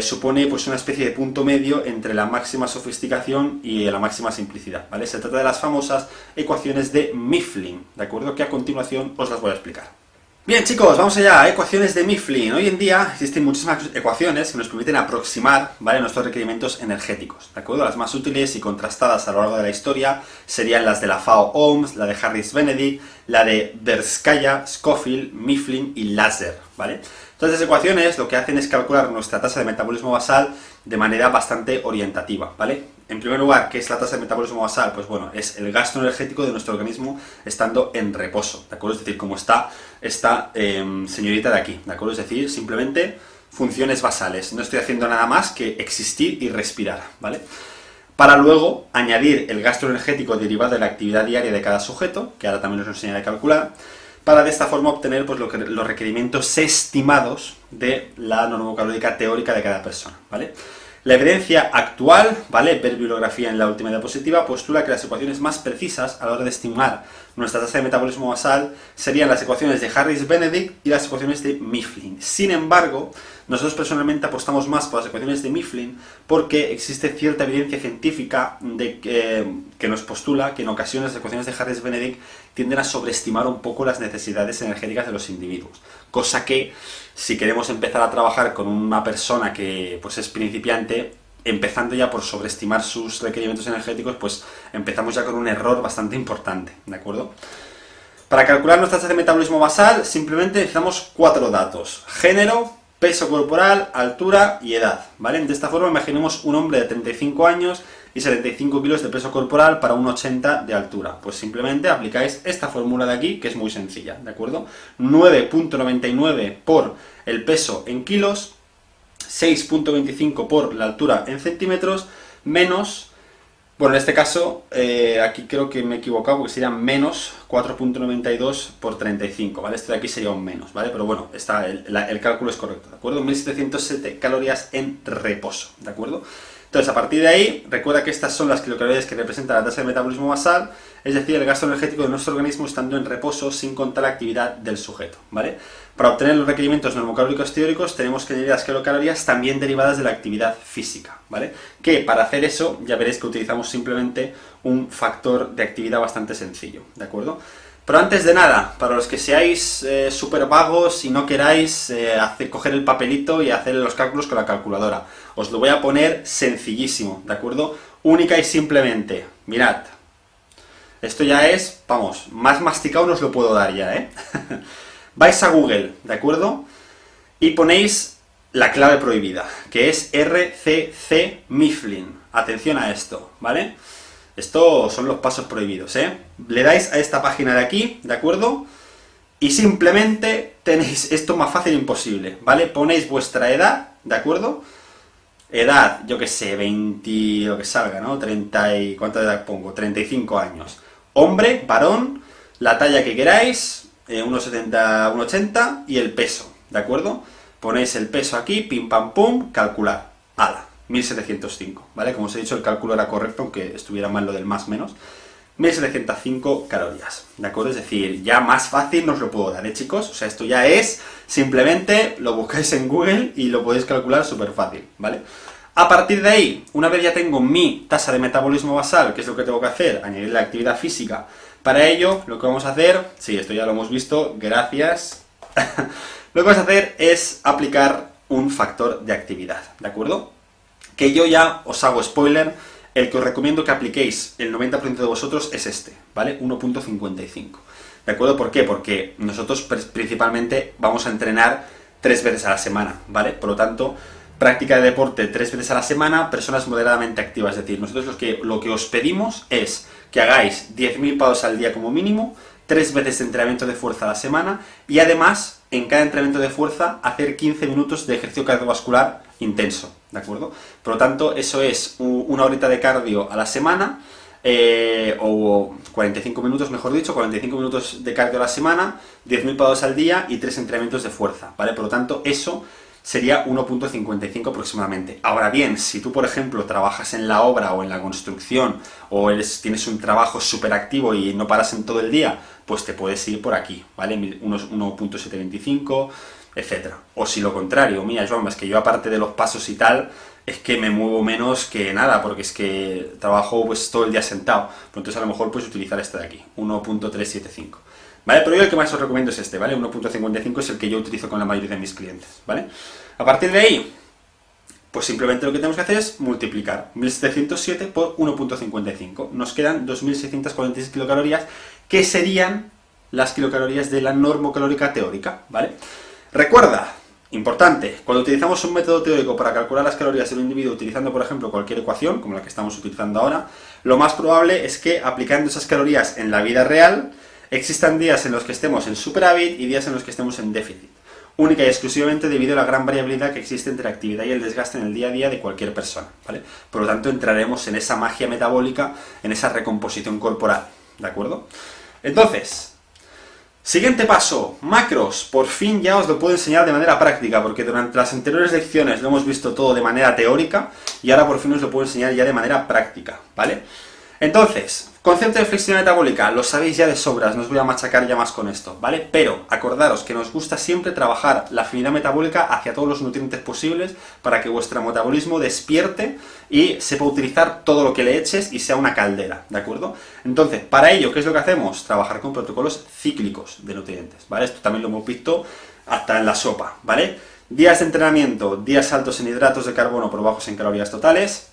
supone pues una especie de punto medio entre la máxima sofisticación y la máxima simplicidad, ¿vale? Se trata de las famosas ecuaciones de Mifflin, ¿de acuerdo? Que a continuación os las voy a explicar. Bien chicos, vamos allá, ecuaciones de Mifflin. Hoy en día existen muchísimas ecuaciones que nos permiten aproximar, ¿vale?, nuestros requerimientos energéticos, ¿de acuerdo? Las más útiles y contrastadas a lo largo de la historia serían las de la FAO-OMS, la de Harris-Benedict, la de Verskaya, Scofield, Mifflin y Laser, ¿vale? Todas estas ecuaciones lo que hacen es calcular nuestra tasa de metabolismo basal de manera bastante orientativa, ¿vale? En primer lugar, ¿qué es la tasa de metabolismo basal? Pues bueno, es el gasto energético de nuestro organismo estando en reposo, ¿de acuerdo? Es decir, como está esta señorita de aquí, ¿de acuerdo? Es decir, simplemente funciones basales. No estoy haciendo nada más que existir y respirar, ¿vale? Para luego añadir el gasto energético derivado de la actividad diaria de cada sujeto, que ahora también os enseñaré a calcular, para de esta forma obtener pues, los requerimientos estimados de la normocalórica teórica de cada persona, ¿vale? La evidencia actual, ¿vale?, ver bibliografía en la última diapositiva, postula que las ecuaciones más precisas a la hora de estimar nuestra tasa de metabolismo basal serían las ecuaciones de Harris-Benedict y las ecuaciones de Mifflin. Sin embargo, nosotros personalmente apostamos más por las ecuaciones de Mifflin porque existe cierta evidencia científica que nos postula que en ocasiones las ecuaciones de Harris-Benedict tienden a sobreestimar un poco las necesidades energéticas de los individuos. Cosa que, si queremos empezar a trabajar con una persona que pues, es principiante, empezando ya por sobreestimar sus requerimientos energéticos, pues empezamos ya con un error bastante importante, ¿de acuerdo? Para calcular nuestra tasa de metabolismo basal, simplemente necesitamos 4 datos: género, peso corporal, altura y edad, ¿vale? De esta forma, imaginemos un hombre de 35 años y 75 kilos de peso corporal para un 80 de altura. Pues simplemente aplicáis esta fórmula de aquí, que es muy sencilla, ¿de acuerdo? 9.99 por el peso en kilos, 6.25 por la altura en centímetros, menos Bueno, en este caso, aquí creo que me he equivocado porque serían menos 4,92 por 35, ¿vale? Este de aquí sería un menos, ¿vale? Pero bueno, el cálculo es correcto, ¿de acuerdo? 1707 calorías en reposo, ¿de acuerdo? Entonces, a partir de ahí, recuerda que estas son las kilocalorías que representan la tasa de metabolismo basal, es decir, el gasto energético de nuestro organismo estando en reposo sin contar la actividad del sujeto, ¿vale? Para obtener los requerimientos normocalóricos teóricos tenemos que añadir las kilocalorías también derivadas de la actividad física, ¿vale? Que para hacer eso ya veréis que utilizamos simplemente un factor de actividad bastante sencillo, ¿de acuerdo? Pero antes de nada, para los que seáis súper vagos y no queráis coger el papelito y hacer los cálculos con la calculadora, os lo voy a poner sencillísimo, ¿de acuerdo? Única y simplemente, mirad, esto ya es, vamos, más masticado no os lo puedo dar ya, ¿eh? Vais a Google, ¿de acuerdo? Y ponéis la clave prohibida, que es RCC Mifflin. Atención a esto, ¿vale? Estos son los pasos prohibidos, ¿eh? Le dais a esta página de aquí, ¿de acuerdo? Y simplemente tenéis esto más fácil imposible, ¿vale? Ponéis vuestra edad, ¿de acuerdo? Edad, yo que sé, 20, lo que salga, ¿no? 30 y... ¿cuánta edad pongo? 35 años. Hombre, varón, la talla que queráis, 1,70, 1,80 y el peso, ¿de acuerdo? Ponéis el peso aquí, pim pam pum, calcular. ¡Hala! 1705, ¿vale? Como os he dicho, el cálculo era correcto, aunque estuviera mal lo del más menos. 1705 calorías, ¿de acuerdo? Es decir, ya más fácil no os lo puedo dar, ¿eh, chicos? O sea, esto ya es, simplemente lo buscáis en Google y lo podéis calcular súper fácil, ¿vale? A partir de ahí, una vez ya tengo mi tasa de metabolismo basal, ¿qué es lo que tengo que hacer? Añadir la actividad física. Para ello, lo que vamos a hacer, sí, esto ya lo hemos visto, gracias. Lo que vamos a hacer es aplicar un factor de actividad, ¿de acuerdo? Que yo ya os hago spoiler, el que os recomiendo que apliquéis el 90% de vosotros es este, ¿vale? 1,55. ¿De acuerdo? ¿Por qué? Porque nosotros principalmente vamos a entrenar 3 veces a la semana, ¿vale? Por lo tanto, práctica de deporte 3 veces a la semana, personas moderadamente activas. Es decir, nosotros lo que os pedimos es que hagáis 10.000 pasos al día como mínimo, 3 veces de entrenamiento de fuerza a la semana y además, en cada entrenamiento de fuerza, hacer 15 minutos de ejercicio cardiovascular intenso, ¿de acuerdo? Por lo tanto, eso es una horita de cardio a la semana, o 45 minutos, mejor dicho, 45 minutos de cardio a la semana, 10.000 pasos al día y 3 entrenamientos de fuerza, ¿vale? Por lo tanto, eso sería 1,55 aproximadamente. Ahora bien, si tú, por ejemplo, trabajas en la obra o en la construcción, o tienes un trabajo súper activo y no paras en todo el día, pues te puedes ir por aquí, ¿vale? Unos 1,725, etc. O si lo contrario, mira, Joan, es que yo aparte de los pasos y tal, es que me muevo menos que nada, porque es que trabajo pues todo el día sentado. Pues entonces a lo mejor puedes utilizar este de aquí, 1,375. ¿Vale? Pero yo el que más os recomiendo es este, ¿vale? 1,55 es el que yo utilizo con la mayoría de mis clientes, ¿vale? A partir de ahí, pues simplemente lo que tenemos que hacer es multiplicar 1707 por 1,55. Nos quedan 2.646 kilocalorías, que serían las kilocalorías de la normocalórica teórica, ¿vale? Recuerda, importante, cuando utilizamos un método teórico para calcular las calorías de un individuo utilizando, por ejemplo, cualquier ecuación, como la que estamos utilizando ahora, lo más probable es que aplicando esas calorías en la vida real, existan días en los que estemos en superávit y días en los que estemos en déficit, única y exclusivamente debido a la gran variabilidad que existe entre la actividad y el desgaste en el día a día de cualquier persona, ¿vale? Por lo tanto, entraremos en esa magia metabólica, en esa recomposición corporal, ¿de acuerdo? Entonces, siguiente paso, macros. Por fin ya os lo puedo enseñar de manera práctica, porque durante las anteriores lecciones lo hemos visto todo de manera teórica, y ahora por fin os lo puedo enseñar ya de manera práctica, ¿vale? Entonces, concepto de flexibilidad metabólica, lo sabéis ya de sobras, no os voy a machacar ya más con esto, ¿vale? Pero acordaros que nos gusta siempre trabajar la afinidad metabólica hacia todos los nutrientes posibles para que vuestro metabolismo despierte y sepa utilizar todo lo que le eches y sea una caldera, ¿de acuerdo? Entonces, para ello, ¿qué es lo que hacemos? Trabajar con protocolos cíclicos de nutrientes, ¿vale? Esto también lo hemos visto hasta en la sopa, ¿vale? Días de entrenamiento, días altos en hidratos de carbono pero bajos en calorías totales,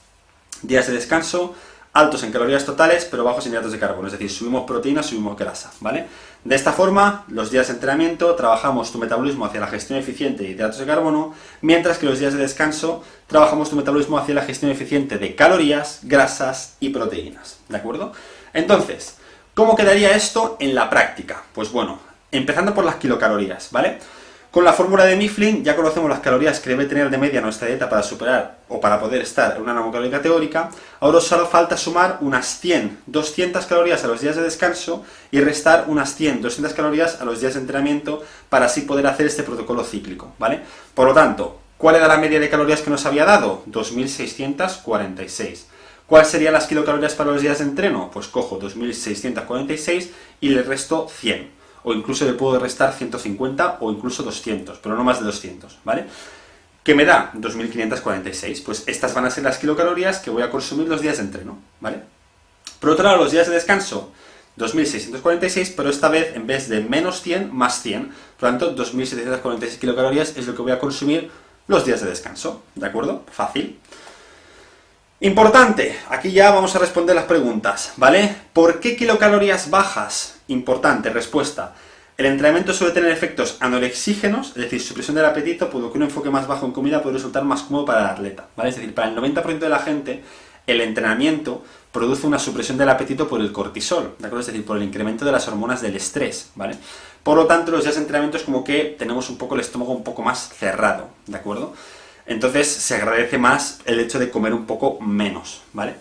días de descanso, altos en calorías totales, pero bajos en hidratos de carbono, es decir, subimos proteína, subimos grasa, ¿vale? De esta forma, los días de entrenamiento trabajamos tu metabolismo hacia la gestión eficiente de hidratos de carbono, mientras que los días de descanso trabajamos tu metabolismo hacia la gestión eficiente de calorías, grasas y proteínas, ¿de acuerdo? Entonces, ¿cómo quedaría esto en la práctica? Pues bueno, empezando por las kilocalorías, ¿vale? Con la fórmula de Mifflin ya conocemos las calorías que debe tener de media nuestra dieta para superar o para poder estar en una normocalórica teórica. Ahora solo falta sumar unas 100, 200 calorías a los días de descanso y restar unas 100, 200 calorías a los días de entrenamiento para así poder hacer este protocolo cíclico, ¿vale? Por lo tanto, ¿cuál era la media de calorías que nos había dado? 2646. ¿Cuáles serían las kilocalorías para los días de entreno? Pues cojo 2646 y le resto 100. O incluso le puedo restar 150 o incluso 200, pero no más de 200, ¿vale? ¿Qué me da? 2546. Pues estas van a ser las kilocalorías que voy a consumir los días de entreno, ¿vale? Por otro lado, los días de descanso, 2646, pero esta vez en vez de menos 100, más 100. Por lo tanto, 2746 kilocalorías es lo que voy a consumir los días de descanso, ¿de acuerdo? Fácil. Importante, aquí ya vamos a responder las preguntas, ¿vale? ¿Por qué kilocalorías bajas? Importante, respuesta. El entrenamiento suele tener efectos anorexígenos, es decir, supresión del apetito, por lo que un enfoque más bajo en comida puede resultar más cómodo para el atleta, ¿vale? Es decir, para el 90% de la gente, el entrenamiento produce una supresión del apetito por el cortisol, ¿de acuerdo? Es decir, por el incremento de las hormonas del estrés, ¿vale? Por lo tanto, los días de entrenamiento es como que tenemos un poco el estómago un poco más cerrado, ¿de acuerdo? Entonces se agradece más el hecho de comer un poco menos, ¿vale?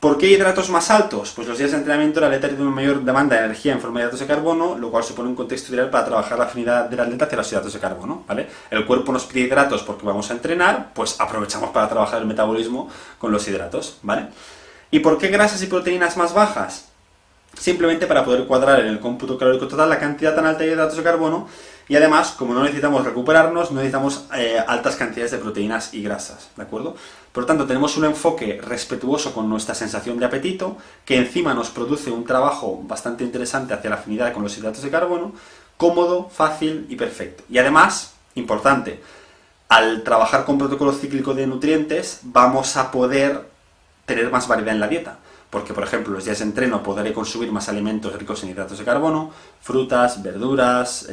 ¿Por qué hidratos más altos? Pues los días de entrenamiento el atleta tiene una mayor demanda de energía en forma de hidratos de carbono, lo cual supone un contexto ideal para trabajar la afinidad del atleta hacia los hidratos de carbono, ¿vale? El cuerpo nos pide hidratos porque vamos a entrenar, pues aprovechamos para trabajar el metabolismo con los hidratos, ¿vale? ¿Y por qué grasas y proteínas más bajas? Simplemente para poder cuadrar en el cómputo calórico total la cantidad tan alta de hidratos de carbono y además, como no necesitamos recuperarnos, no necesitamos altas cantidades de proteínas y grasas, ¿de acuerdo? Por lo tanto, tenemos un enfoque respetuoso con nuestra sensación de apetito, que encima nos produce un trabajo bastante interesante hacia la afinidad con los hidratos de carbono, cómodo, fácil y perfecto. Y además, importante, al trabajar con protocolo cíclico de nutrientes, vamos a poder tener más variedad en la dieta. Porque, por ejemplo, los días de entreno podré consumir más alimentos ricos en hidratos de carbono, frutas, verduras,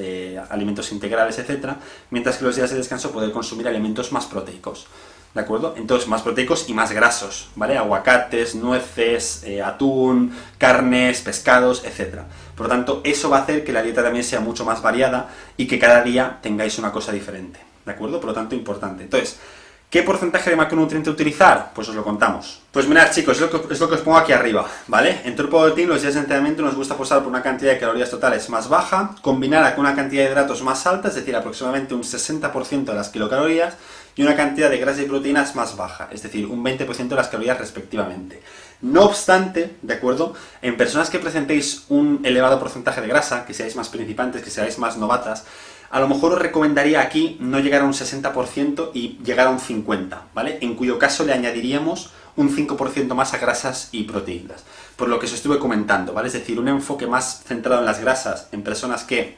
alimentos integrales, etc. Mientras que los días de descanso podré consumir alimentos más proteicos, ¿de acuerdo? Entonces, más proteicos y más grasos, ¿vale? Aguacates, nueces, atún, carnes, pescados, etc. Por lo tanto, eso va a hacer que la dieta también sea mucho más variada y que cada día tengáis una cosa diferente, ¿de acuerdo? Por lo tanto, importante. Entonces, ¿qué porcentaje de macronutriente utilizar? Pues os lo contamos. Pues mirad, chicos, es lo que os pongo aquí arriba, ¿vale? En Tour Power Team los días de entrenamiento nos gusta apostar por una cantidad de calorías totales más baja, combinada con una cantidad de hidratos más alta, es decir, aproximadamente un 60% de las kilocalorías, y una cantidad de grasas y proteínas más baja, es decir, un 20% de las calorías respectivamente. No obstante, ¿de acuerdo? En personas que presentéis un elevado porcentaje de grasa, que seáis más principiantes, que seáis más novatas, a lo mejor os recomendaría aquí no llegar a un 60% y llegar a un 50%, ¿vale? En cuyo caso le añadiríamos un 5% más a grasas y proteínas. Por lo que os estuve comentando, ¿vale? Es decir, un enfoque más centrado en las grasas, en personas que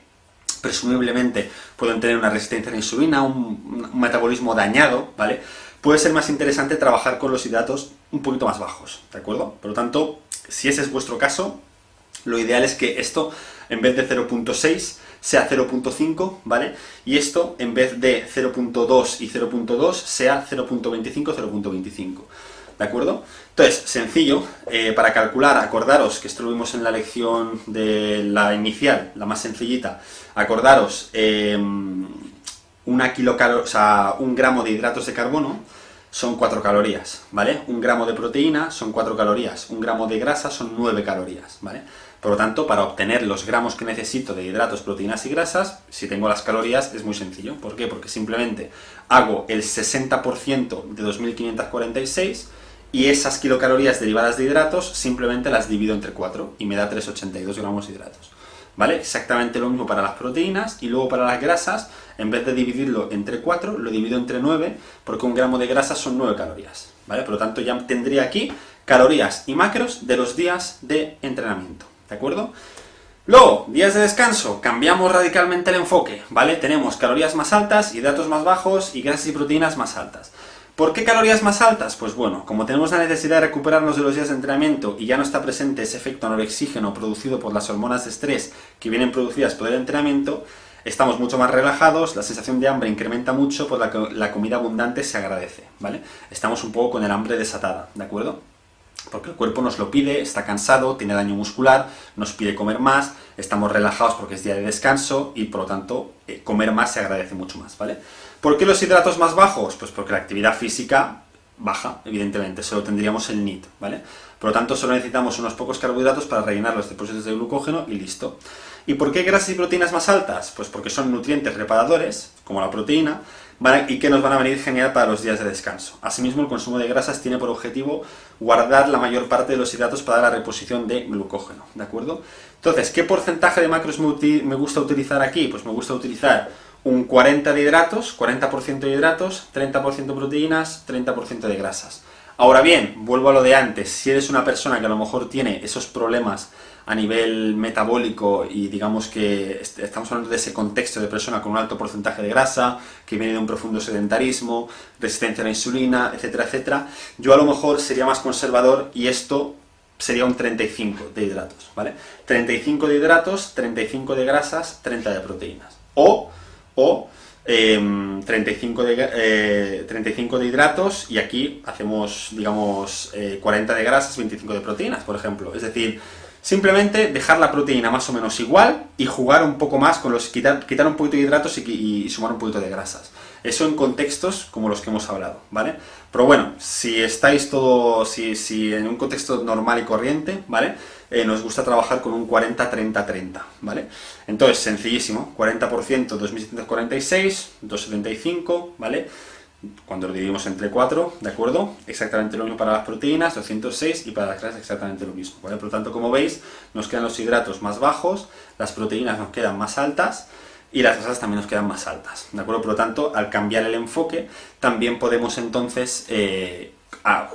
presumiblemente pueden tener una resistencia a la insulina, un metabolismo dañado, ¿vale? Puede ser más interesante trabajar con los hidratos un poquito más bajos, ¿de acuerdo? Por lo tanto, si ese es vuestro caso, lo ideal es que esto, en vez de 0.6, sea 0.5, ¿vale? Y esto, en vez de 0.2 y 0.2, sea 0.25, 0.25, ¿de acuerdo? Entonces, sencillo, para calcular, acordaros, que esto lo vimos en la lección de la inicial, la más sencillita, acordaros, un gramo de hidratos de carbono son 4 calorías, ¿vale? Un gramo de proteína son 4 calorías, un gramo de grasa son 9 calorías, ¿vale? Por lo tanto, para obtener los gramos que necesito de hidratos, proteínas y grasas, si tengo las calorías, es muy sencillo. ¿Por qué? Porque simplemente hago el 60% de 2546 y esas kilocalorías derivadas de hidratos simplemente las divido entre 4 y me da 382 gramos de hidratos, ¿vale? Exactamente lo mismo para las proteínas y luego para las grasas, en vez de dividirlo entre 4, lo divido entre 9 porque un gramo de grasa son 9 calorías, ¿vale? Por lo tanto, ya tendría aquí calorías y macros de los días de entrenamiento. ¿De acuerdo? Luego, días de descanso, cambiamos radicalmente el enfoque, ¿vale? Tenemos calorías más altas, hidratos más bajos y grasas y proteínas más altas. ¿Por qué calorías más altas? Pues bueno, como tenemos la necesidad de recuperarnos de los días de entrenamiento y ya no está presente ese efecto anorexígeno producido por las hormonas de estrés que vienen producidas por el entrenamiento, estamos mucho más relajados, la sensación de hambre incrementa mucho, por la comida abundante se agradece, ¿vale? Estamos un poco con el hambre desatada, ¿de acuerdo? porque el cuerpo nos lo pide, está cansado, tiene daño muscular, nos pide comer más, estamos relajados porque es día de descanso y por lo tanto comer más se agradece mucho más, ¿vale? ¿Por qué los hidratos más bajos? Pues porque la actividad física baja, evidentemente, solo tendríamos el NEAT, ¿vale? Por lo tanto, solo necesitamos unos pocos carbohidratos para rellenar los depósitos de glucógeno y listo. ¿Y por qué grasas y proteínas más altas? Pues porque son nutrientes reparadores, como la proteína, y que nos van a venir genial para los días de descanso. Asimismo, el consumo de grasas tiene por objetivo guardar la mayor parte de los hidratos para la reposición de glucógeno, ¿de acuerdo? Entonces, ¿qué porcentaje de macros me gusta utilizar aquí? Pues me gusta utilizar un 40 de hidratos, 40% de hidratos, 30% de proteínas, 30% de grasas. Ahora bien, vuelvo a lo de antes, si eres una persona que a lo mejor tiene esos problemas a nivel metabólico y digamos que estamos hablando de ese contexto de persona con un alto porcentaje de grasa, que viene de un profundo sedentarismo, resistencia a la insulina, etcétera, etcétera, yo a lo mejor sería más conservador y esto sería un 35 de hidratos, ¿vale? 35 de hidratos, 35 de grasas, 30 de proteínas. O 35 de hidratos y aquí hacemos, digamos, 40 de grasas, 25 de proteínas, por ejemplo. Es decir, simplemente dejar la proteína más o menos igual y jugar un poco más con los... quitar un poquito de hidratos y sumar un poquito de grasas. Eso en contextos como los que hemos hablado, ¿vale? Pero bueno, si estáis si en un contexto normal y corriente, ¿vale? Nos gusta trabajar con un 40-30-30, ¿vale? Entonces, sencillísimo, 40%, 2.746, 275, ¿vale? Cuando lo dividimos entre 4, ¿de acuerdo? Exactamente lo mismo para las proteínas, 206, y para las grasas exactamente lo mismo, ¿vale? Por lo tanto, como veis, nos quedan los hidratos más bajos, las proteínas nos quedan más altas, y las grasas también nos quedan más altas, ¿de acuerdo? Por lo tanto, al cambiar el enfoque, también podemos entonces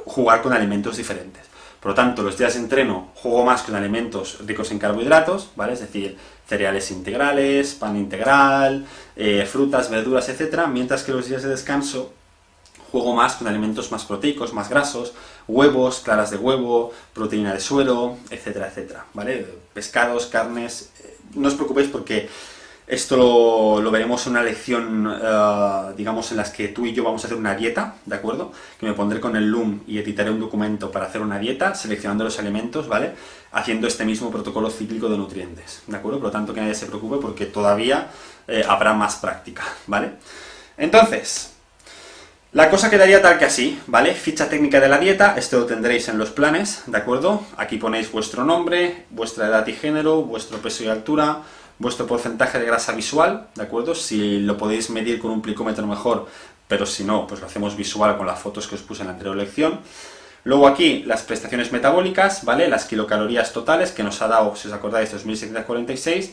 jugar con alimentos diferentes. Por lo tanto, los días de entreno juego más con alimentos ricos en carbohidratos, ¿vale? Es decir, cereales integrales, pan integral, frutas, verduras, etcétera, mientras que los días de descanso juego más con alimentos más proteicos, más grasos, huevos, claras de huevo, proteína de suero, etcétera, etcétera, ¿vale? Pescados, carnes, no os preocupéis porque esto lo veremos en una lección, digamos, en las que tú y yo vamos a hacer una dieta, ¿de acuerdo? Que me pondré con el Loom y editaré un documento para hacer una dieta, seleccionando los alimentos, ¿vale? Haciendo este mismo protocolo cíclico de nutrientes, ¿de acuerdo? Por lo tanto, que nadie se preocupe porque todavía habrá más práctica, ¿vale? Entonces, la cosa quedaría tal que así, ¿vale? Ficha técnica de la dieta, esto lo tendréis en los planes, ¿de acuerdo? Aquí ponéis vuestro nombre, vuestra edad y género, vuestro peso y altura, vuestro porcentaje de grasa visual, ¿de acuerdo? Si lo podéis medir con un plicómetro mejor, pero si no, pues lo hacemos visual con las fotos que os puse en la anterior lección. Luego aquí las prestaciones metabólicas, ¿vale? Las kilocalorías totales que nos ha dado, si os acordáis, 2.746,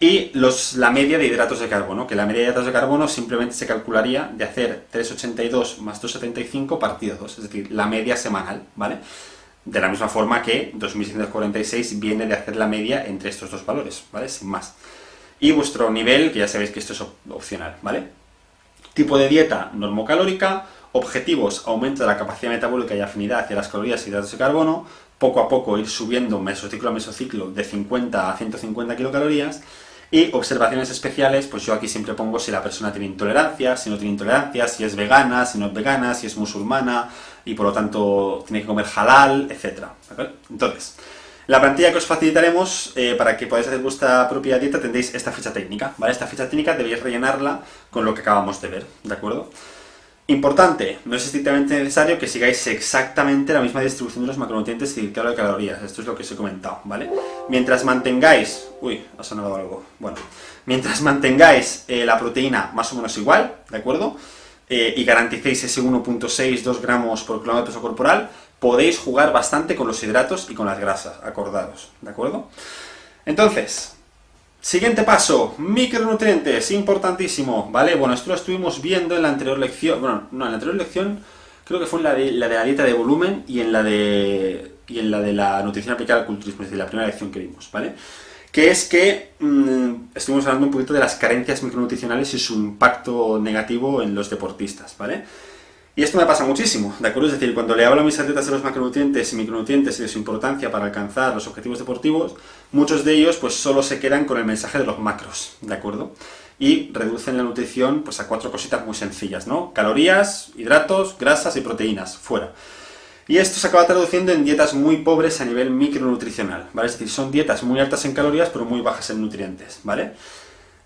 y la media de hidratos de carbono, que la media de hidratos de carbono simplemente se calcularía de hacer 382 más 275 partido 2, es decir, la media semanal, ¿vale? De la misma forma que 2.646 viene de hacer la media entre estos dos valores, ¿vale? Sin más. Y vuestro nivel, que ya sabéis que esto es opcional, ¿vale? Tipo de dieta normocalórica, objetivos, aumento de la capacidad metabólica y afinidad hacia las calorías y hidratos de carbono, poco a poco ir subiendo mesociclo a mesociclo de 50 a 150 kilocalorías, y observaciones especiales, pues yo aquí siempre pongo si la persona tiene intolerancia, si no tiene intolerancia, si es vegana, si no es vegana, si es musulmana, y por lo tanto tiene que comer halal, etc. Entonces, la plantilla que os facilitaremos para que podáis hacer vuestra propia dieta tendréis esta ficha técnica, ¿vale? Esta ficha técnica debéis rellenarla con lo que acabamos de ver, ¿de acuerdo? Importante, no es estrictamente necesario que sigáis exactamente la misma distribución de los macronutrientes y de calorías, esto es lo que os he comentado, ¿vale? Mientras mantengáis... Uy, ha sonado algo, bueno. Mientras mantengáis la proteína más o menos igual, ¿de acuerdo? Y garanticéis ese 1.62 gramos por kilogramo de peso corporal, podéis jugar bastante con los hidratos y con las grasas, acordaros, ¿de acuerdo? Entonces... Siguiente paso, micronutrientes, importantísimo, ¿vale? Bueno, esto lo estuvimos viendo en la anterior lección, bueno, no, en la anterior lección creo que fue en la de la dieta de volumen y en la de la nutrición aplicada al culturismo, es decir, la primera lección que vimos, ¿vale? Que es que estuvimos hablando un poquito de las carencias micronutricionales y su impacto negativo en los deportistas, ¿vale? Y esto me pasa muchísimo, ¿de acuerdo? Es decir, cuando le hablo a mis atletas de los macronutrientes y micronutrientes y de su importancia para alcanzar los objetivos deportivos, muchos de ellos pues solo se quedan con el mensaje de los macros, ¿de acuerdo? Y reducen la nutrición pues a 4 cositas muy sencillas, ¿no? Calorías, hidratos, grasas y proteínas, fuera. Y esto se acaba traduciendo en dietas muy pobres a nivel micronutricional, ¿vale? Es decir, son dietas muy altas en calorías pero muy bajas en nutrientes, ¿vale?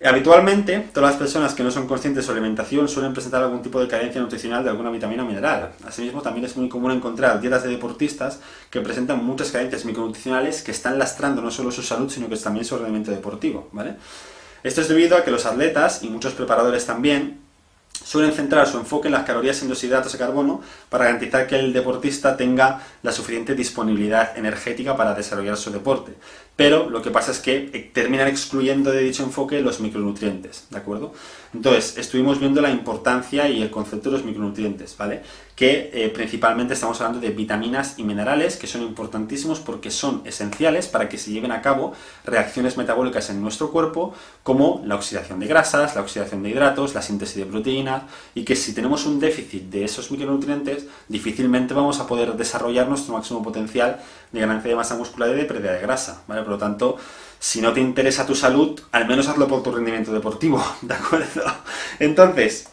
Habitualmente, todas las personas que no son conscientes de su alimentación suelen presentar algún tipo de carencia nutricional de alguna vitamina o mineral. Asimismo, también es muy común encontrar dietas de deportistas que presentan muchas carencias micronutricionales que están lastrando no solo su salud, sino que también su rendimiento deportivo, ¿vale? Esto es debido a que los atletas, y muchos preparadores también, suelen centrar su enfoque en las calorías en los hidratos de carbono para garantizar que el deportista tenga la suficiente disponibilidad energética para desarrollar su deporte. Pero lo que pasa es que terminan excluyendo de dicho enfoque los micronutrientes, ¿de acuerdo? Entonces, estuvimos viendo la importancia y el concepto de los micronutrientes, ¿vale? Que principalmente estamos hablando de vitaminas y minerales, que son importantísimos porque son esenciales para que se lleven a cabo reacciones metabólicas en nuestro cuerpo, como la oxidación de grasas, la oxidación de hidratos, la síntesis de proteínas, y que si tenemos un déficit de esos micronutrientes, difícilmente vamos a poder desarrollar nuestro máximo potencial de ganancia de masa muscular y de pérdida de grasa, ¿vale? Por lo tanto, si no te interesa tu salud, al menos hazlo por tu rendimiento deportivo, ¿de acuerdo? Entonces,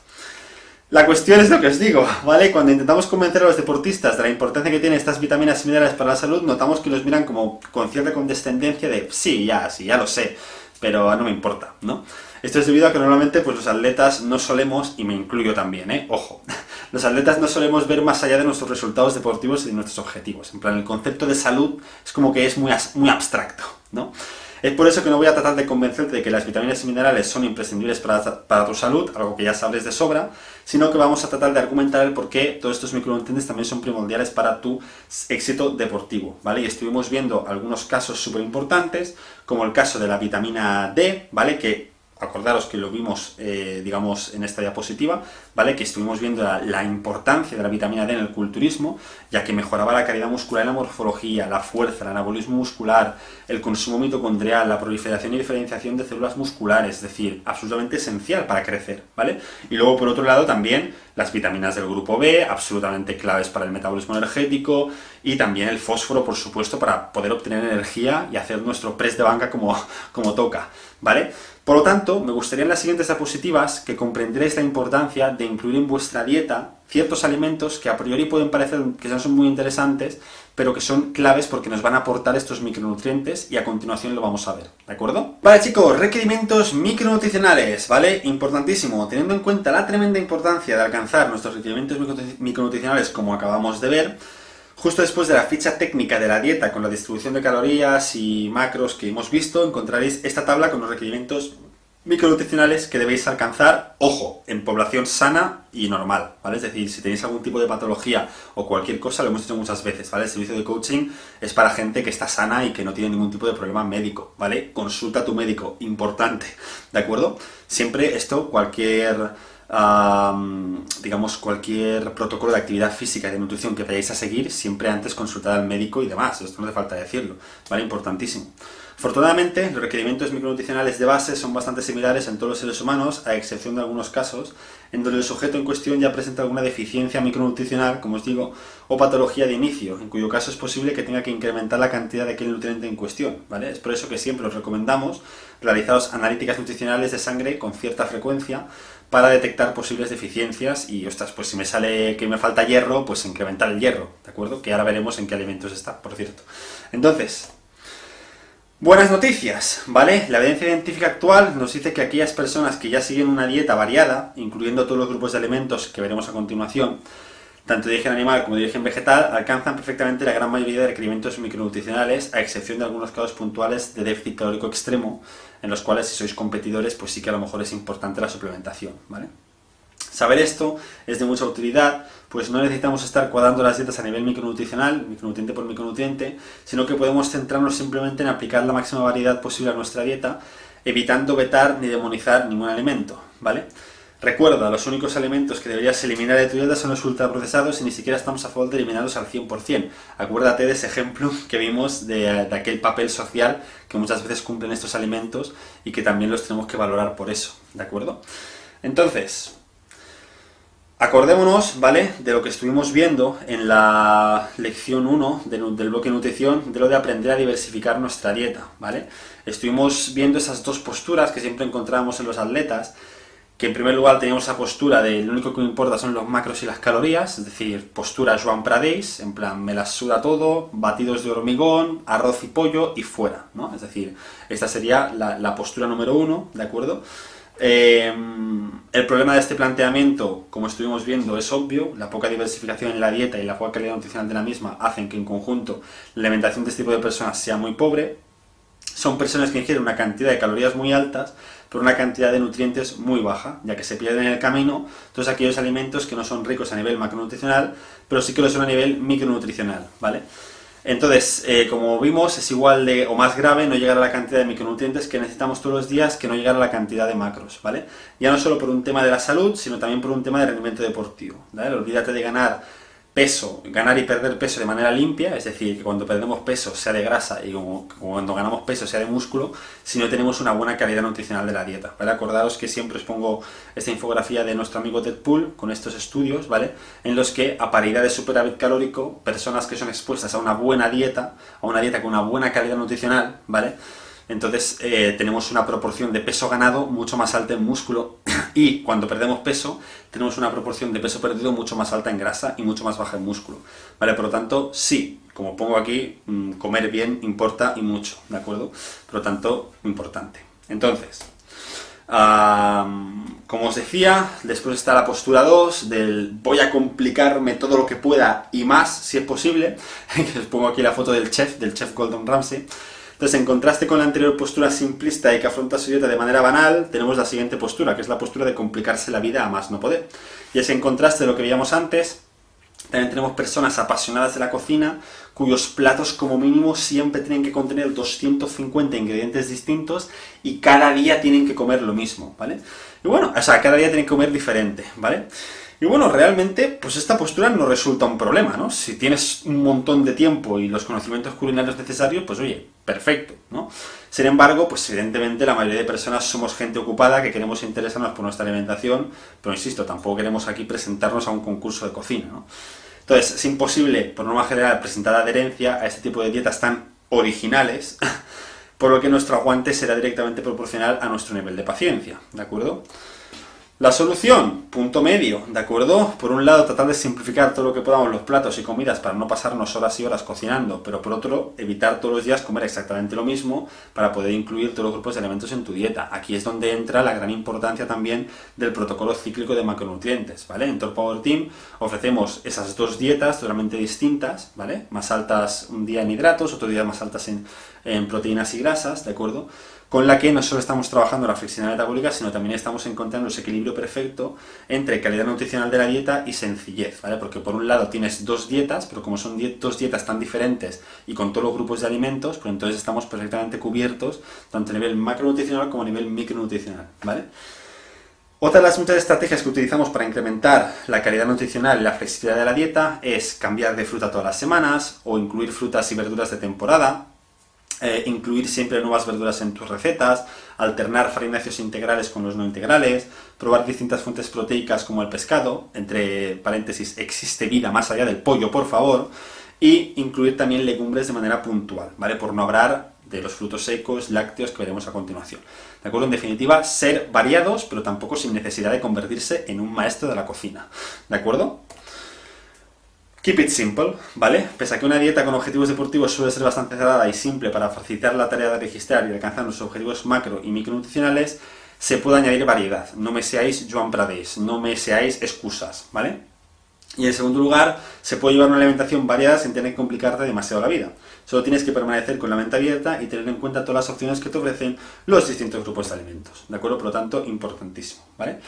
la cuestión es lo que os digo, ¿vale? Cuando intentamos convencer a los deportistas de la importancia que tienen estas vitaminas y minerales para la salud, notamos que los miran como con cierta condescendencia de sí, ya lo sé, pero no me importa, ¿no? Esto es debido a que normalmente pues, los atletas no solemos, y me incluyo también, ojo, los atletas no solemos ver más allá de nuestros resultados deportivos y de nuestros objetivos. En plan, el concepto de salud es como que es muy abstracto, ¿no? Es por eso que no voy a tratar de convencerte de que las vitaminas y minerales son imprescindibles para tu salud, algo que ya sabes de sobra, sino que vamos a tratar de argumentar el por qué todos estos micronutrientes también son primordiales para tu éxito deportivo, ¿vale? Y estuvimos viendo algunos casos súper importantes, como el caso de la vitamina D, ¿vale? Que acordaros que lo vimos, digamos, en esta diapositiva, ¿vale? Que estuvimos viendo la importancia de la vitamina D en el culturismo, ya que mejoraba la calidad muscular y la morfología, la fuerza, el anabolismo muscular, el consumo mitocondrial, la proliferación y diferenciación de células musculares, es decir, absolutamente esencial para crecer, ¿vale? Y luego, por otro lado, también las vitaminas del grupo B, absolutamente claves para el metabolismo energético, y también el fósforo, por supuesto, para poder obtener energía y hacer nuestro press de banca como toca, ¿vale? Por lo tanto, me gustaría en las siguientes diapositivas que comprendierais la importancia de incluir en vuestra dieta ciertos alimentos que a priori pueden parecer que no son muy interesantes, pero que son claves porque nos van a aportar estos micronutrientes y a continuación lo vamos a ver, ¿de acuerdo? Vale chicos, requerimientos micronutricionales, ¿vale? Importantísimo, teniendo en cuenta la tremenda importancia de alcanzar nuestros requerimientos micronutricionales como acabamos de ver, justo después de la ficha técnica de la dieta con la distribución de calorías y macros que hemos visto, encontraréis esta tabla con los requerimientos micronutricionales que debéis alcanzar, ojo, en población sana y normal, ¿vale? Es decir, si tenéis algún tipo de patología o cualquier cosa, lo hemos dicho muchas veces, ¿vale? El servicio de coaching es para gente que está sana y que no tiene ningún tipo de problema médico, ¿vale? Consulta a tu médico, importante, ¿de acuerdo? Siempre esto, digamos, cualquier protocolo de actividad física y de nutrición que vayáis a seguir, siempre antes consultar al médico y demás, esto no hace falta decirlo, ¿vale? Importantísimo. Afortunadamente, los requerimientos micronutricionales de base son bastante similares en todos los seres humanos, a excepción de algunos casos, en donde el sujeto en cuestión ya presenta alguna deficiencia micronutricional, como os digo, o patología de inicio, en cuyo caso es posible que tenga que incrementar la cantidad de aquel nutriente en cuestión, ¿vale? Es por eso que siempre os recomendamos realizaros analíticas nutricionales de sangre con cierta frecuencia para detectar posibles deficiencias y, ostras, pues si me sale que me falta hierro, pues incrementar el hierro, ¿de acuerdo? Que ahora veremos en qué alimentos está, por cierto. Entonces, buenas noticias, ¿vale? La evidencia científica actual nos dice que aquellas personas que ya siguen una dieta variada, incluyendo todos los grupos de alimentos que veremos a continuación, tanto de origen animal como de origen vegetal, alcanzan perfectamente la gran mayoría de requerimientos micronutricionales, a excepción de algunos casos puntuales de déficit calórico extremo, en los cuales si sois competidores, pues sí que a lo mejor es importante la suplementación, ¿vale? Saber esto es de mucha utilidad, pues no necesitamos estar cuadrando las dietas a nivel micronutricional, micronutriente por micronutriente, sino que podemos centrarnos simplemente en aplicar la máxima variedad posible a nuestra dieta, evitando vetar ni demonizar ningún alimento, ¿vale? Recuerda, los únicos alimentos que deberías eliminar de tu dieta son los ultraprocesados y ni siquiera estamos a favor de eliminarlos al 100%. Acuérdate de ese ejemplo que vimos de aquel papel social que muchas veces cumplen estos alimentos y que también los tenemos que valorar por eso, ¿de acuerdo? Entonces, acordémonos, ¿vale?, de lo que estuvimos viendo en la lección 1 del bloque de nutrición, de lo de aprender a diversificar nuestra dieta, ¿vale? Estuvimos viendo esas dos posturas que siempre encontrábamos en los atletas, que en primer lugar teníamos esa postura de lo único que me importa son los macros y las calorías, es decir, postura Joan Pradés, en plan, me las suda todo, batidos de hormigón, arroz y pollo y fuera, ¿no? Es decir, esta sería la postura número 1, ¿de acuerdo? El problema de este planteamiento, como estuvimos viendo, es obvio. La poca diversificación en la dieta y la poca calidad nutricional de la misma hacen que en conjunto la alimentación de este tipo de personas sea muy pobre. Son personas que ingieren una cantidad de calorías muy altas, pero una cantidad de nutrientes muy baja, ya que se pierden en el camino todos aquellos alimentos que no son ricos a nivel macronutricional, pero sí que lo son a nivel micronutricional, ¿vale? Entonces, como vimos, es igual de o más grave no llegar a la cantidad de micronutrientes que necesitamos todos los días que no llegar a la cantidad de macros, ¿vale? Ya no solo por un tema de la salud, sino también por un tema de rendimiento deportivo, ¿vale? Olvídate de ganar peso, ganar y perder peso de manera limpia, es decir, que cuando perdemos peso sea de grasa y como cuando ganamos peso sea de músculo, si no tenemos una buena calidad nutricional de la dieta, ¿vale? Acordaos que siempre os pongo esta infografía de nuestro amigo Ted Pool con estos estudios, ¿vale? En los que a paridad de superávit calórico, personas que son expuestas a una buena dieta, a una dieta con una buena calidad nutricional, ¿vale? Entonces tenemos una proporción de peso ganado mucho más alta en músculo y cuando perdemos peso tenemos una proporción de peso perdido mucho más alta en grasa y mucho más baja en músculo, ¿vale? Por lo tanto, sí, como pongo aquí, comer bien importa y mucho, ¿de acuerdo? Por lo tanto, importante. Entonces, como os decía, después está la postura 2 del voy a complicarme todo lo que pueda y más, si es posible. Os pongo aquí la foto del chef Gordon Ramsay. Entonces, en contraste con la anterior postura simplista y que afronta su dieta de manera banal, tenemos la siguiente postura, que es la postura de complicarse la vida a más no poder. Y es en contraste de lo que veíamos antes. También tenemos personas apasionadas de la cocina, cuyos platos como mínimo siempre tienen que contener 250 ingredientes distintos y cada día tienen que comer lo mismo, ¿vale? Y bueno, o sea, cada día tienen que comer diferente, ¿vale? Y bueno, realmente, pues esta postura no resulta un problema, ¿no? Si tienes un montón de tiempo y los conocimientos culinarios necesarios, pues oye, perfecto, ¿no? Sin embargo, pues evidentemente la mayoría de personas somos gente ocupada que queremos interesarnos por nuestra alimentación, pero insisto, tampoco queremos aquí presentarnos a un concurso de cocina, ¿no? Entonces, es imposible, por norma general, presentar adherencia a este tipo de dietas tan originales, por lo que nuestro aguante será directamente proporcional a nuestro nivel de paciencia, ¿de acuerdo? La solución, punto medio, ¿de acuerdo? Por un lado, tratar de simplificar todo lo que podamos los platos y comidas para no pasarnos horas y horas cocinando, pero por otro, evitar todos los días comer exactamente lo mismo para poder incluir todos los grupos de alimentos en tu dieta. Aquí es donde entra la gran importancia también del protocolo cíclico de macronutrientes, ¿vale? En Torque Power Team ofrecemos esas dos dietas totalmente distintas, ¿vale? Más altas un día en hidratos, otro día más altas en proteínas y grasas, ¿de acuerdo? Con la que no solo estamos trabajando la flexibilidad metabólica, sino también estamos encontrando ese equilibrio perfecto entre calidad nutricional de la dieta y sencillez, ¿vale? Porque por un lado tienes dos dietas, pero como son dos dietas tan diferentes y con todos los grupos de alimentos, pues entonces estamos perfectamente cubiertos, tanto a nivel macronutricional como a nivel micronutricional, ¿vale? Otra de las muchas estrategias que utilizamos para incrementar la calidad nutricional y la flexibilidad de la dieta es cambiar de fruta todas las semanas o incluir frutas y verduras de temporada, incluir siempre nuevas verduras en tus recetas, alternar farináceos integrales con los no integrales, probar distintas fuentes proteicas como el pescado, entre paréntesis, existe vida más allá del pollo, por favor, y incluir también legumbres de manera puntual, ¿vale? Por no hablar de los frutos secos, lácteos que veremos a continuación. ¿De acuerdo? En definitiva, ser variados, pero tampoco sin necesidad de convertirse en un maestro de la cocina. ¿De acuerdo? Keep it simple, ¿vale? Pese a que una dieta con objetivos deportivos suele ser bastante cerrada y simple para facilitar la tarea de registrar y alcanzar nuestros objetivos macro y micronutricionales, se puede añadir variedad. No me seáis Joan Pradés, no me seáis excusas, ¿vale? Y en segundo lugar, se puede llevar una alimentación variada sin tener que complicarte demasiado la vida. Solo tienes que permanecer con la mente abierta y tener en cuenta todas las opciones que te ofrecen los distintos grupos de alimentos, ¿de acuerdo? Por lo tanto, importantísimo, ¿vale?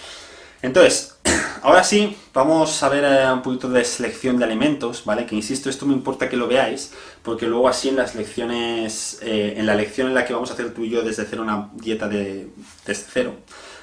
Entonces, ahora sí, vamos a ver un poquito de selección de alimentos, ¿vale? Que insisto, esto me importa que lo veáis, porque luego así en las lecciones, en la lección en la que vamos a hacer tú y yo desde cero una dieta desde cero,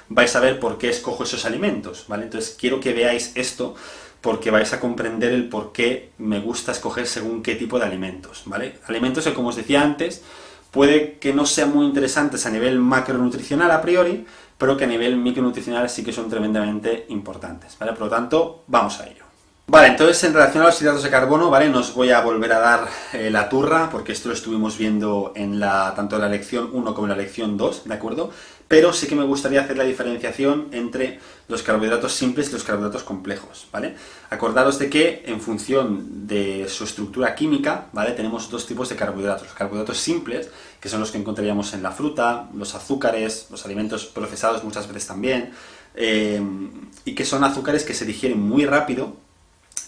vais a ver por qué escojo esos alimentos, ¿vale? Entonces quiero que veáis esto, porque vais a comprender el por qué me gusta escoger según qué tipo de alimentos, ¿vale? Alimentos que, como os decía antes, puede que no sean muy interesantes a nivel macronutricional a priori, pero que a nivel micronutricional sí que son tremendamente importantes, ¿vale? Por lo tanto, vamos a ello. Vale, entonces en relación a los hidratos de carbono, ¿vale? No os voy a volver a dar la turra, porque esto lo estuvimos viendo tanto en la lección 1 como en la lección 2, ¿de acuerdo? Pero sí que me gustaría hacer la diferenciación entre los carbohidratos simples y los carbohidratos complejos, ¿vale? Acordaros de que en función de su estructura química, ¿vale? Tenemos dos tipos de carbohidratos. Los carbohidratos simples, que son los que encontraríamos en la fruta, los azúcares, los alimentos procesados muchas veces también, y que son azúcares que se digieren muy rápido,